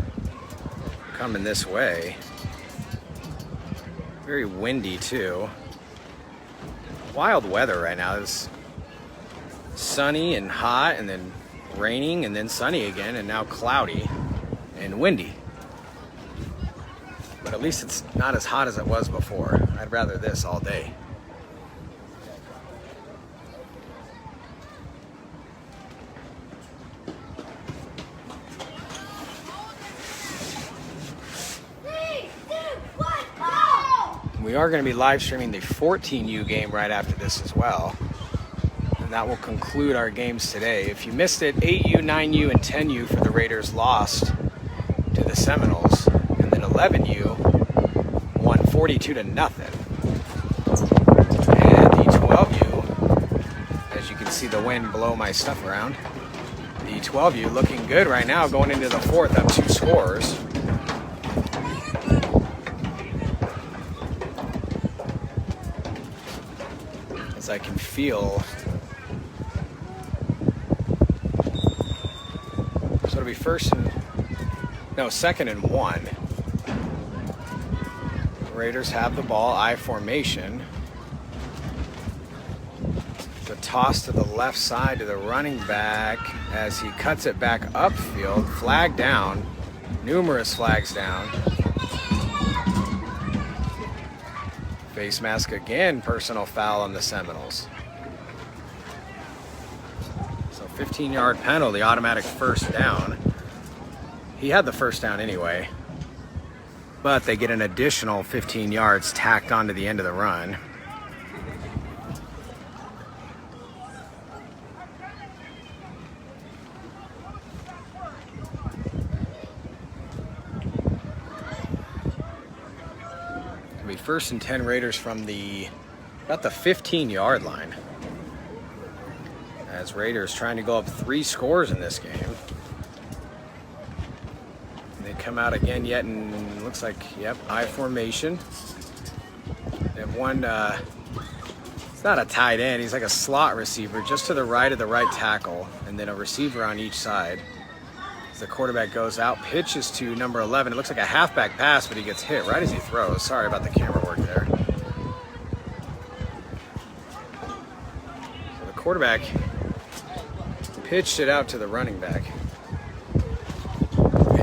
coming this way. Very windy too. Wild weather right now. It's sunny and hot, and then raining, and then sunny again, and now cloudy and windy. But at least it's not as hot as it was before. I'd rather this all day. We are going to be live streaming the 14U game right after this as well. And that will conclude our games today. If you missed it, 8U, 9U, and 10U for the Raiders lost to the Seminoles. And then 11U won 42-0. And the 12U, as you can see the wind blow my stuff around, the 12U looking good right now going into the 4th, up 2 scores. I can feel. So it'll be 2nd and 1. The Raiders have the ball, I formation. The toss to the left side to the running back as he cuts it back upfield, flag down. Numerous flags down. Face mask again, personal foul on the Seminoles. So 15-yard penalty, automatic first down. He had the first down anyway, but they get an additional 15 yards tacked onto the end of the run. It'll be 1st and 10 Raiders from about the 15-yard line. As Raiders trying to go up 3 scores in this game. They come out again yet in, looks like, yep, I formation. They have one, it's not a tight end, he's like a slot receiver just to the right of the right tackle, and then a receiver on each side. As the quarterback goes out, pitches to number 11. It looks like a halfback pass, but he gets hit right as he throws. Sorry about the camera work there. So the quarterback pitched it out to the running back.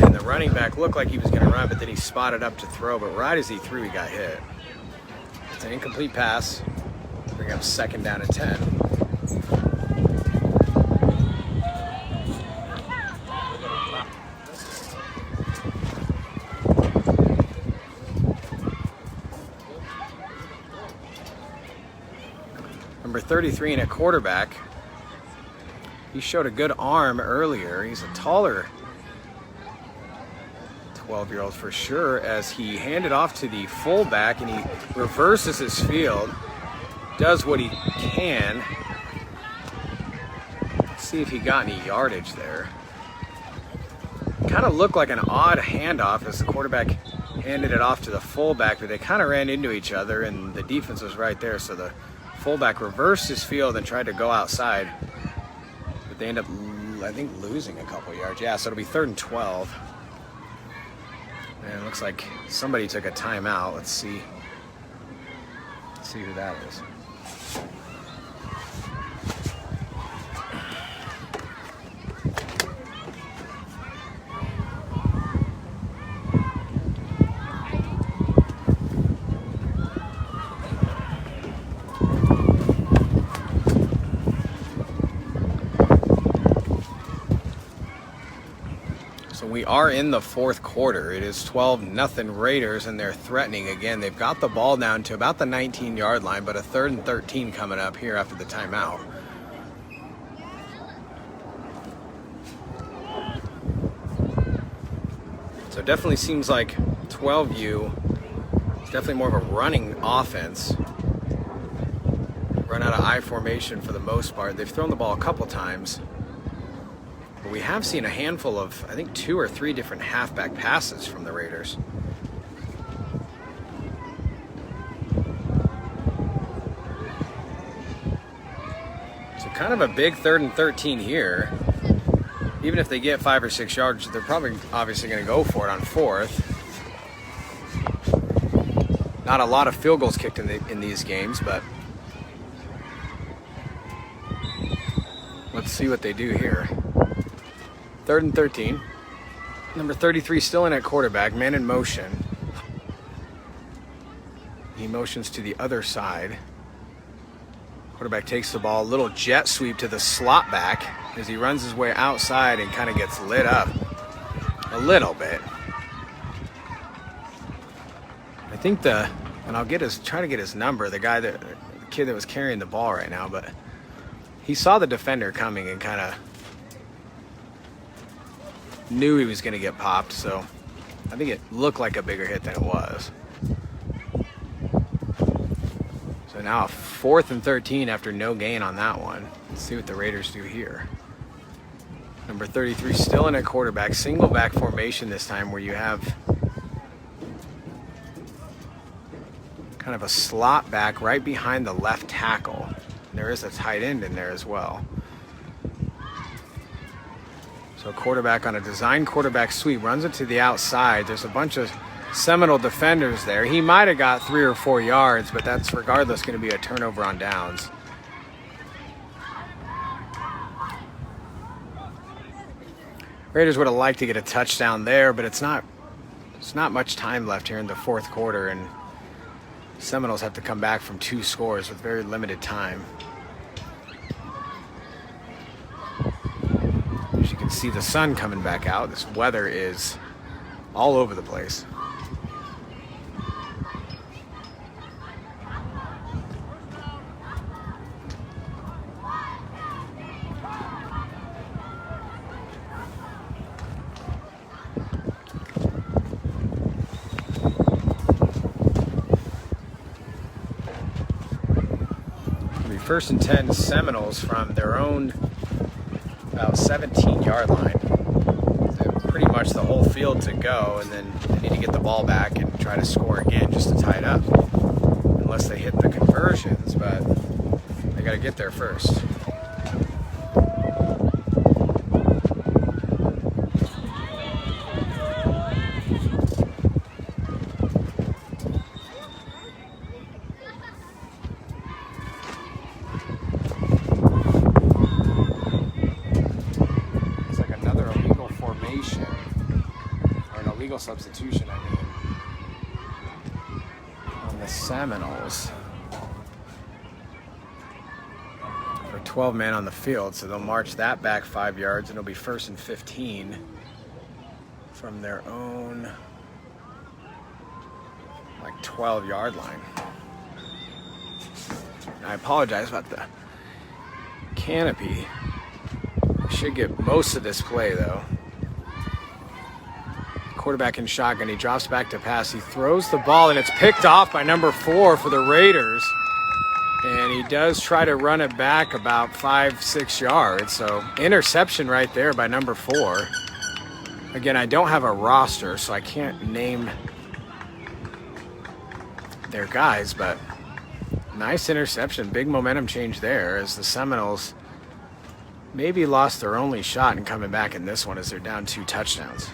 And the running back looked like he was going to run, but then he spotted up to throw. But right as he threw, he got hit. It's an incomplete pass. Bring up 2nd down and 10. Number 33 and a quarterback. He showed a good arm earlier. He's a taller 12-year-old for sure, as he handed off to the fullback and he reverses his field, does what he can. Let's see if he got any yardage there. Kind of looked like an odd handoff as the quarterback handed it off to the fullback, but they kind of ran into each other and the defense was right there, so the fullback reversed his field and tried to go outside, but they end up, I think, losing a couple yards. Yeah, so it'll be 3rd and 12. And it looks like somebody took a timeout. Let's see who that is. We are in the 4th quarter. It is 12-0 Raiders, and they're threatening again. They've got the ball down to about the 19-yard line, but a 3rd and 13 coming up here after the timeout. So it definitely seems like 12U is definitely more of a running offense. Run out of I formation for the most part. They've thrown the ball a couple times. We have seen a handful of, I think, 2 or 3 different halfback passes from the Raiders. So kind of a big 3rd and 13 here. Even if they get 5 or 6 yards, they're probably obviously going to go for it on 4th. Not a lot of field goals kicked in these games, but let's see what they do here. 3rd and 13. Number 33 still in at quarterback, man in motion. He motions to the other side. Quarterback takes the ball, little jet sweep to the slot back as he runs his way outside and kind of gets lit up a little bit. I think and I'll try to get his number, the kid that was carrying the ball right now, but he saw the defender coming and kind of knew he was going to get popped, so I think it looked like a bigger hit than it was. So now a 4th and 13 after no gain on that one. Let's see what the Raiders do here. Number 33 still in a quarterback, single back formation this time, where you have kind of a slot back right behind the left tackle. And there is a tight end in there as well. So quarterback on a design quarterback sweep, runs it to the outside. There's a bunch of Seminole defenders there. He might have got 3 or 4 yards, but that's regardless going to be a turnover on downs. Raiders would have liked to get a touchdown there, but it's not much time left here in the fourth quarter, and Seminoles have to come back from 2 scores with very limited time. As you can see the sun coming back out, this weather is all over the place. First and 10 Seminoles from their own about 17-yard line. They have pretty much the whole field to go, and then they need to get the ball back and try to score again just to tie it up. Unless they hit the conversions, but they got to get there first. Substitution, I mean, on the Seminoles. For 12 men on the field, so they'll march that back 5 yards, and it'll be first and 15 from their own, like, 12-yard line. I apologize about the canopy. We should get most of this play, though. Quarterback in shotgun, he drops back to pass, he throws the ball, and it's picked off by number 4 for the Raiders, and he does try to run it back about 5-6 yards, so interception right there by number 4. Again, I don't have a roster, so I can't name their guys, but nice interception, big momentum change there as the Seminoles maybe lost their only shot in coming back in this one as they're down 2 touchdowns.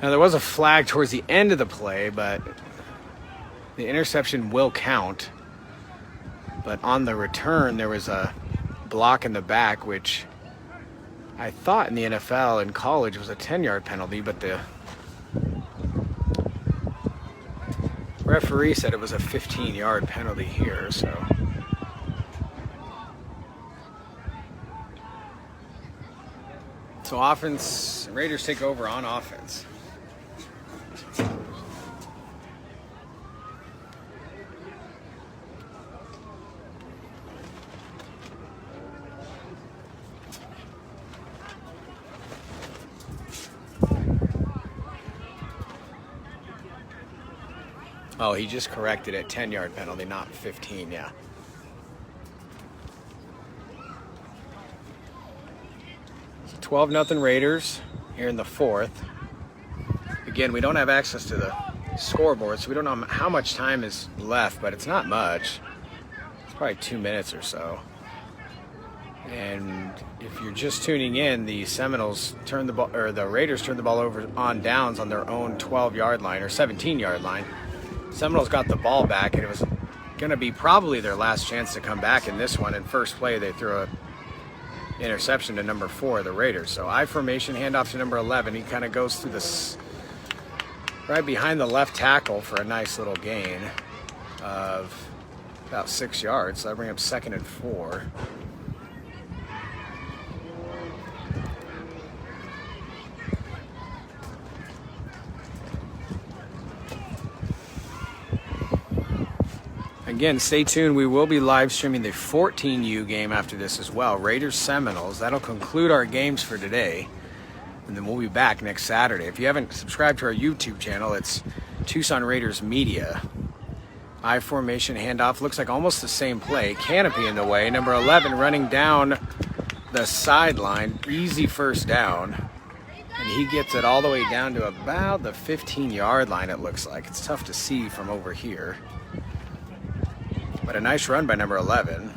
Now, there was a flag towards the end of the play, but the interception will count. But on the return, there was a block in the back, which I thought in the NFL and college was a 10-yard penalty, but the referee said it was a 15-yard penalty here, so. So offense, Raiders take over on offense. Oh, he just corrected it. 10-yard penalty, not 15, yeah. So 12-0 Raiders here in the fourth. Again, we don't have access to the scoreboard, so we don't know how much time is left, but it's not much. It's probably 2 minutes or so. And if you're just tuning in, the Seminoles turned the ball, or the Raiders turned the ball over on downs on their own 12-yard line or 17-yard line. Seminoles got the ball back, and it was going to be probably their last chance to come back in this one. In first play, they threw a interception to number 4, the Raiders. So I formation, handoff to number 11. He kind of goes through this right behind the left tackle for a nice little gain of about 6 yards. So I bring up 2nd and 4. Again, stay tuned. We will be live streaming the 14U game after this as well. Raiders Seminoles. That'll conclude our games for today. And then we'll be back next Saturday. If you haven't subscribed to our YouTube channel, it's Tucson Raiders Media. I formation handoff. Looks like almost the same play. Canopy in the way. Number 11 running down the sideline. Easy first down. And he gets it all the way down to about the 15-yard line, it looks like. It's tough to see from over here. But a nice run by number 11.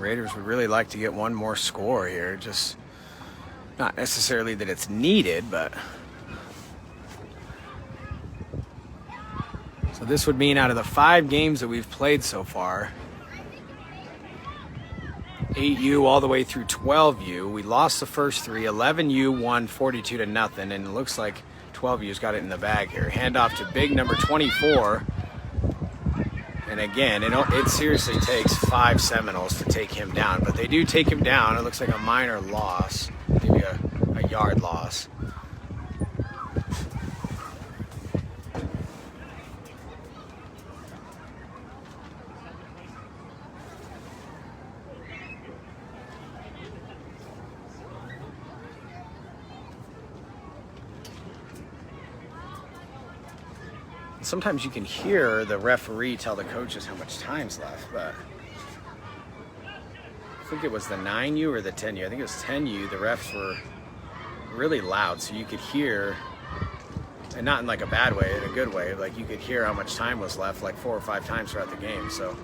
Raiders would really like to get one more score here. Just not necessarily that it's needed, but so this would mean out of the 5 games that we've played so far, 8U all the way through 12U, we lost the first 3. 11U won 42-0, and it looks like 12U's got it in the bag here. Handoff to big number 24. And again, it seriously takes 5 Seminoles to take him down, but they do take him down. It looks like a minor loss, maybe a yard loss. Sometimes you can hear the referee tell the coaches how much time's left, but I think it was the 9U or the 10U. I think it was 10U. The refs were really loud, so you could hear, and not in like a bad way, in a good way, like you could hear how much time was left like 4 or 5 times throughout the game. So,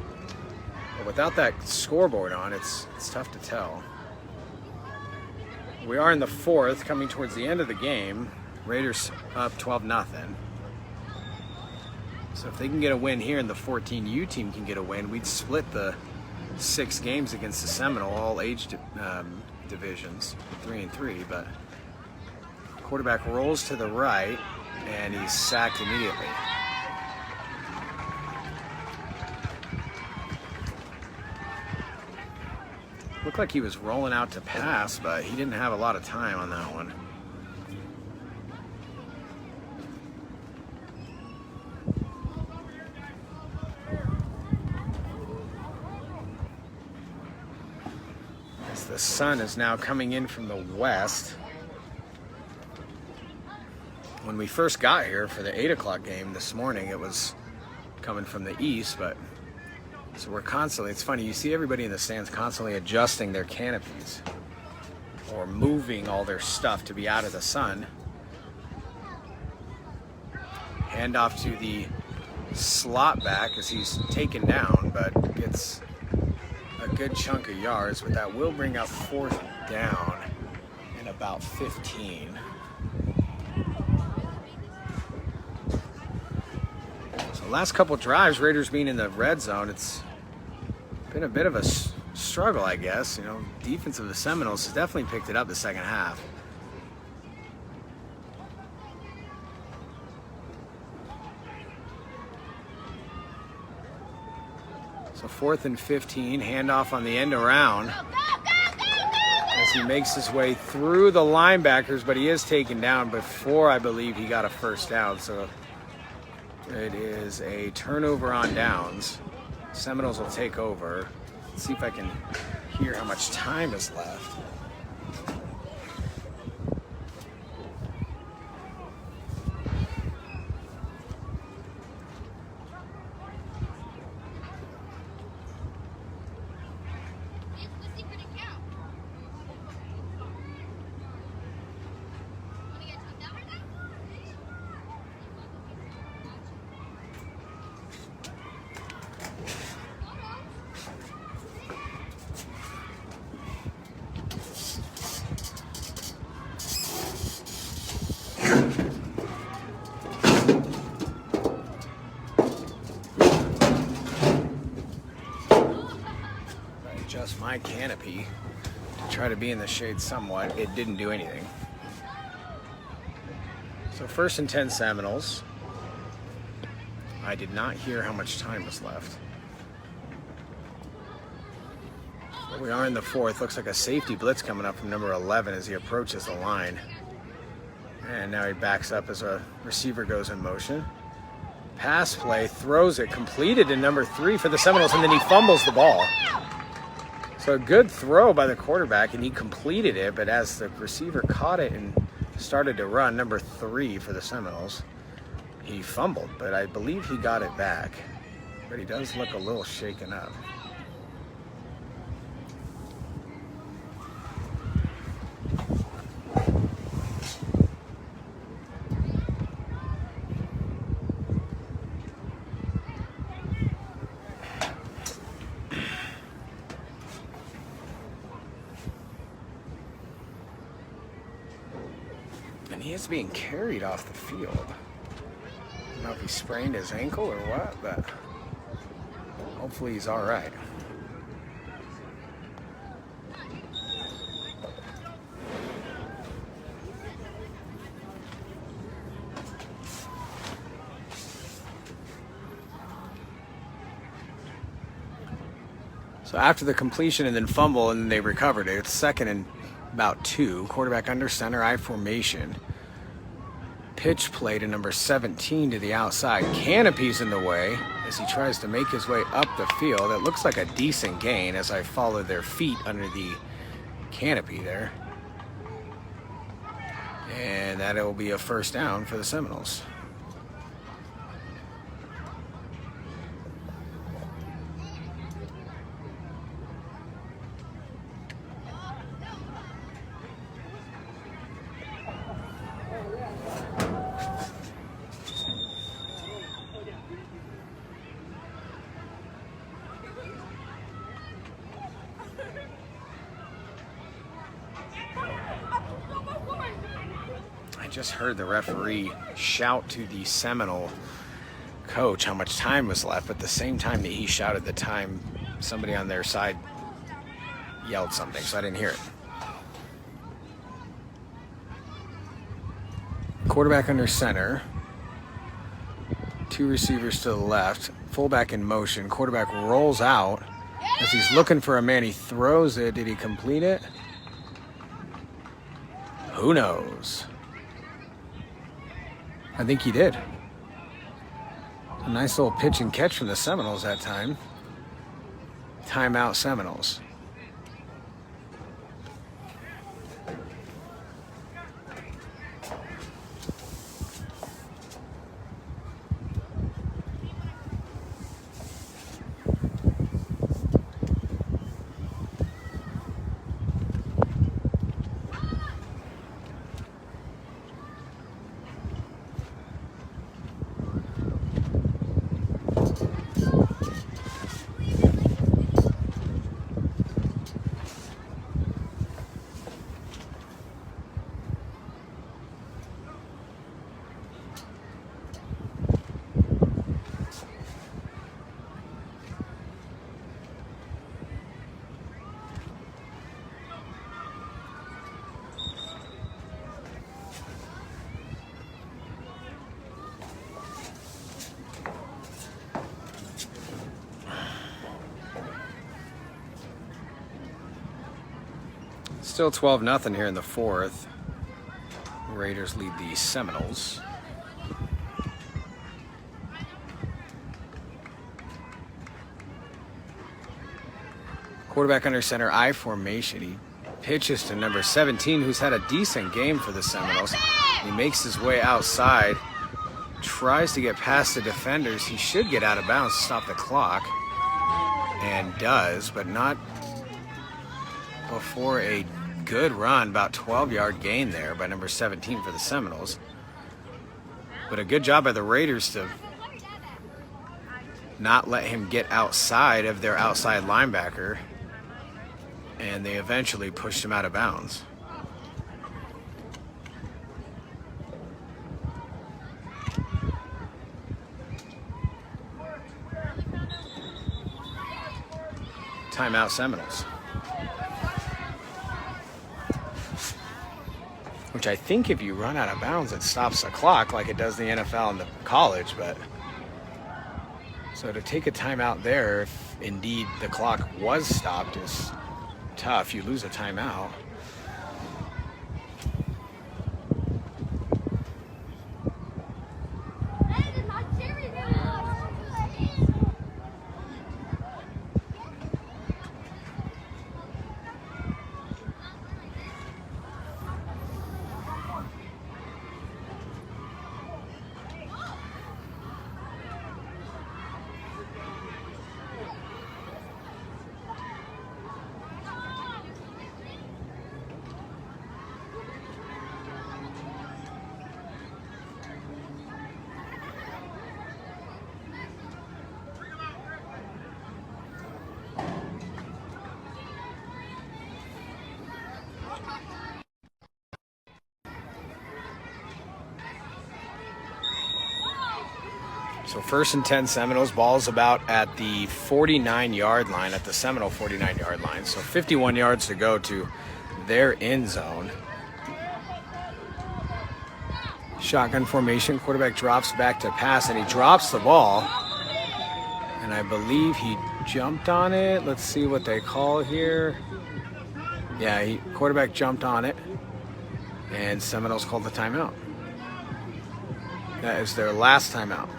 but without that scoreboard on, it's tough to tell. We are in the 4th, coming towards the end of the game. Raiders up 12-0. So if they can get a win here and the 14U team can get a win, we'd split the 6 games against the Seminole, all age divisions, 3 and 3. But quarterback rolls to the right, and he's sacked immediately. Looked like he was rolling out to pass, but he didn't have a lot of time on that one. The sun is now coming in from the west. When we first got here for the 8 o'clock game this morning, it was coming from the east, but so we're constantly, it's funny, you see everybody in the stands constantly adjusting their canopies or moving all their stuff to be out of the sun. Hand off to the slot back as he's taken down, but gets a good chunk of yards, but that will bring up 4th down and about 15. So last couple drives, Raiders being in the red zone, it's been a bit of a struggle, I guess. You know, defense of the Seminoles has definitely picked it up the second half. So 4th and 15, handoff on the end around as he makes his way through the linebackers, but he is taken down before I believe he got a first down. So it is a turnover on downs. Seminoles will take over. Let's see if I can hear how much time is left. Adjust my canopy to try to be in the shade somewhat. It didn't do anything. So 1st and 10 Seminoles. I did not hear how much time was left. We are in the 4th. Looks like a safety blitz coming up from number 11 as he approaches the line. And now he backs up as a receiver goes in motion. Pass play, throws it, completed to number 3 for the Seminoles, and then he fumbles the ball. So a good throw by the quarterback, and he completed it, but as the receiver caught it and started to run, number 3 for the Seminoles, he fumbled, but I believe he got it back. But he does look a little shaken up. he is being carried off the field. I don't know if he sprained his ankle or what, but hopefully he's all right. So after the completion and then fumble, and then they recovered it. It's second and about 2. Quarterback under center, I formation. Pitch play to number 17 to the outside. Canopy's in the way as he tries to make his way up the field. It looks like a decent gain as I follow their feet under the canopy there. And that'll be a first down for the Seminoles. Just heard the referee shout to the Seminole coach how much time was left, but at the same time that he shouted the time, somebody on their side yelled something, so I didn't hear it. Quarterback under center, 2 receivers to the left, fullback in motion, quarterback rolls out as he's looking for a man. He throws it. Did he complete it? Who knows? I think he did. A nice little pitch and catch from the Seminoles that time. Timeout, Seminoles. Still 12-0 here in the 4th. Raiders lead the Seminoles. Quarterback under center, I formation. He pitches to number 17, who's had a decent game for the Seminoles. He makes his way outside, tries to get past the defenders. He should get out of bounds to stop the clock, and does, but not before a good run, about 12-yard gain there by number 17 for the Seminoles. But a good job by the Raiders to not let him get outside of their outside linebacker, and they eventually pushed him out of bounds. Timeout, Seminoles. Which I think if you run out of bounds, it stops the clock like it does the NFL and the college. But so to take a timeout there, if indeed the clock was stopped, is tough. You lose a timeout. So 1st and 10 Seminoles. Ball's about at the 49-yard line, at the Seminole 49-yard line. So 51 yards to go to their end zone. Shotgun formation. Quarterback drops back to pass, and he drops the ball. And I believe he jumped on it. Let's see what they call here. Yeah, quarterback jumped on it, and Seminoles called the timeout. That is their last timeout.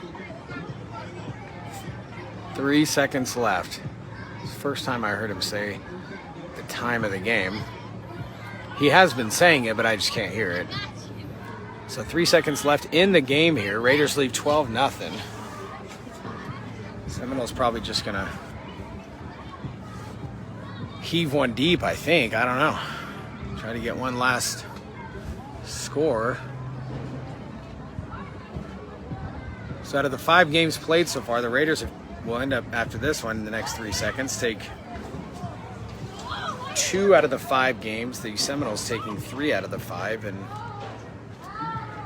3 seconds left. It's the first time I heard him say the time of the game. He has been saying it, but I just can't hear it. So 3 seconds left in the game here. Raiders leave 12-0. Seminoles probably just gonna heave one deep, I think. I don't know. Try to get one last score. So out of the 5 games played so far, the Raiders will end up, after this one, in the next 3 seconds, take 2 out of the 5 games. The Seminoles taking 3 out of the 5, and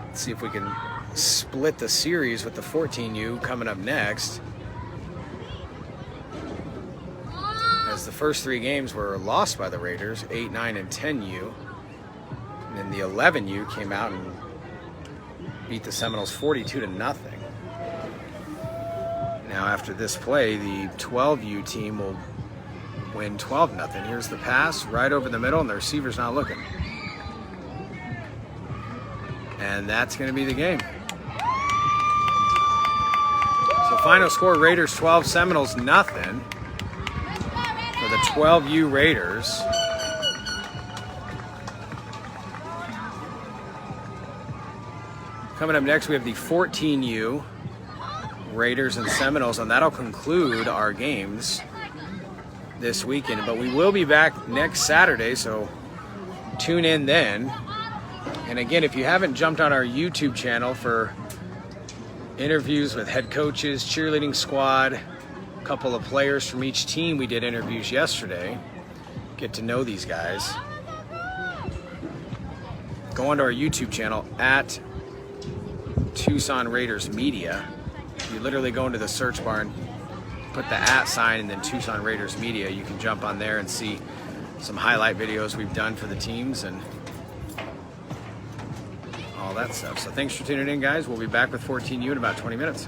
let's see if we can split the series with the 14U coming up next. As the first 3 games were lost by the Raiders, 8, 9, and 10U. And then the 11U came out and beat the Seminoles 42-0. Now after this play, the 12U team will win 12-0. Here's the pass right over the middle, and the receiver's not looking. And that's going to be the game. So final score, Raiders 12, Seminoles nothing. For the 12U Raiders. Coming up next, we have the 14U Raiders and Seminoles, and that'll conclude our games this weekend. But we will be back next Saturday, so tune in then. And again, if you haven't jumped on our YouTube channel for interviews with head coaches, cheerleading squad, a couple of players from each team, we did interviews yesterday. Get to know these guys. Go onto our YouTube channel at Tucson Raiders Media. You literally go into the search bar and put the @ sign and then Tucson Raiders Media. You can jump on there and see some highlight videos we've done for the teams and all that stuff. So thanks for tuning in, guys. We'll be back with 14U in about 20 minutes.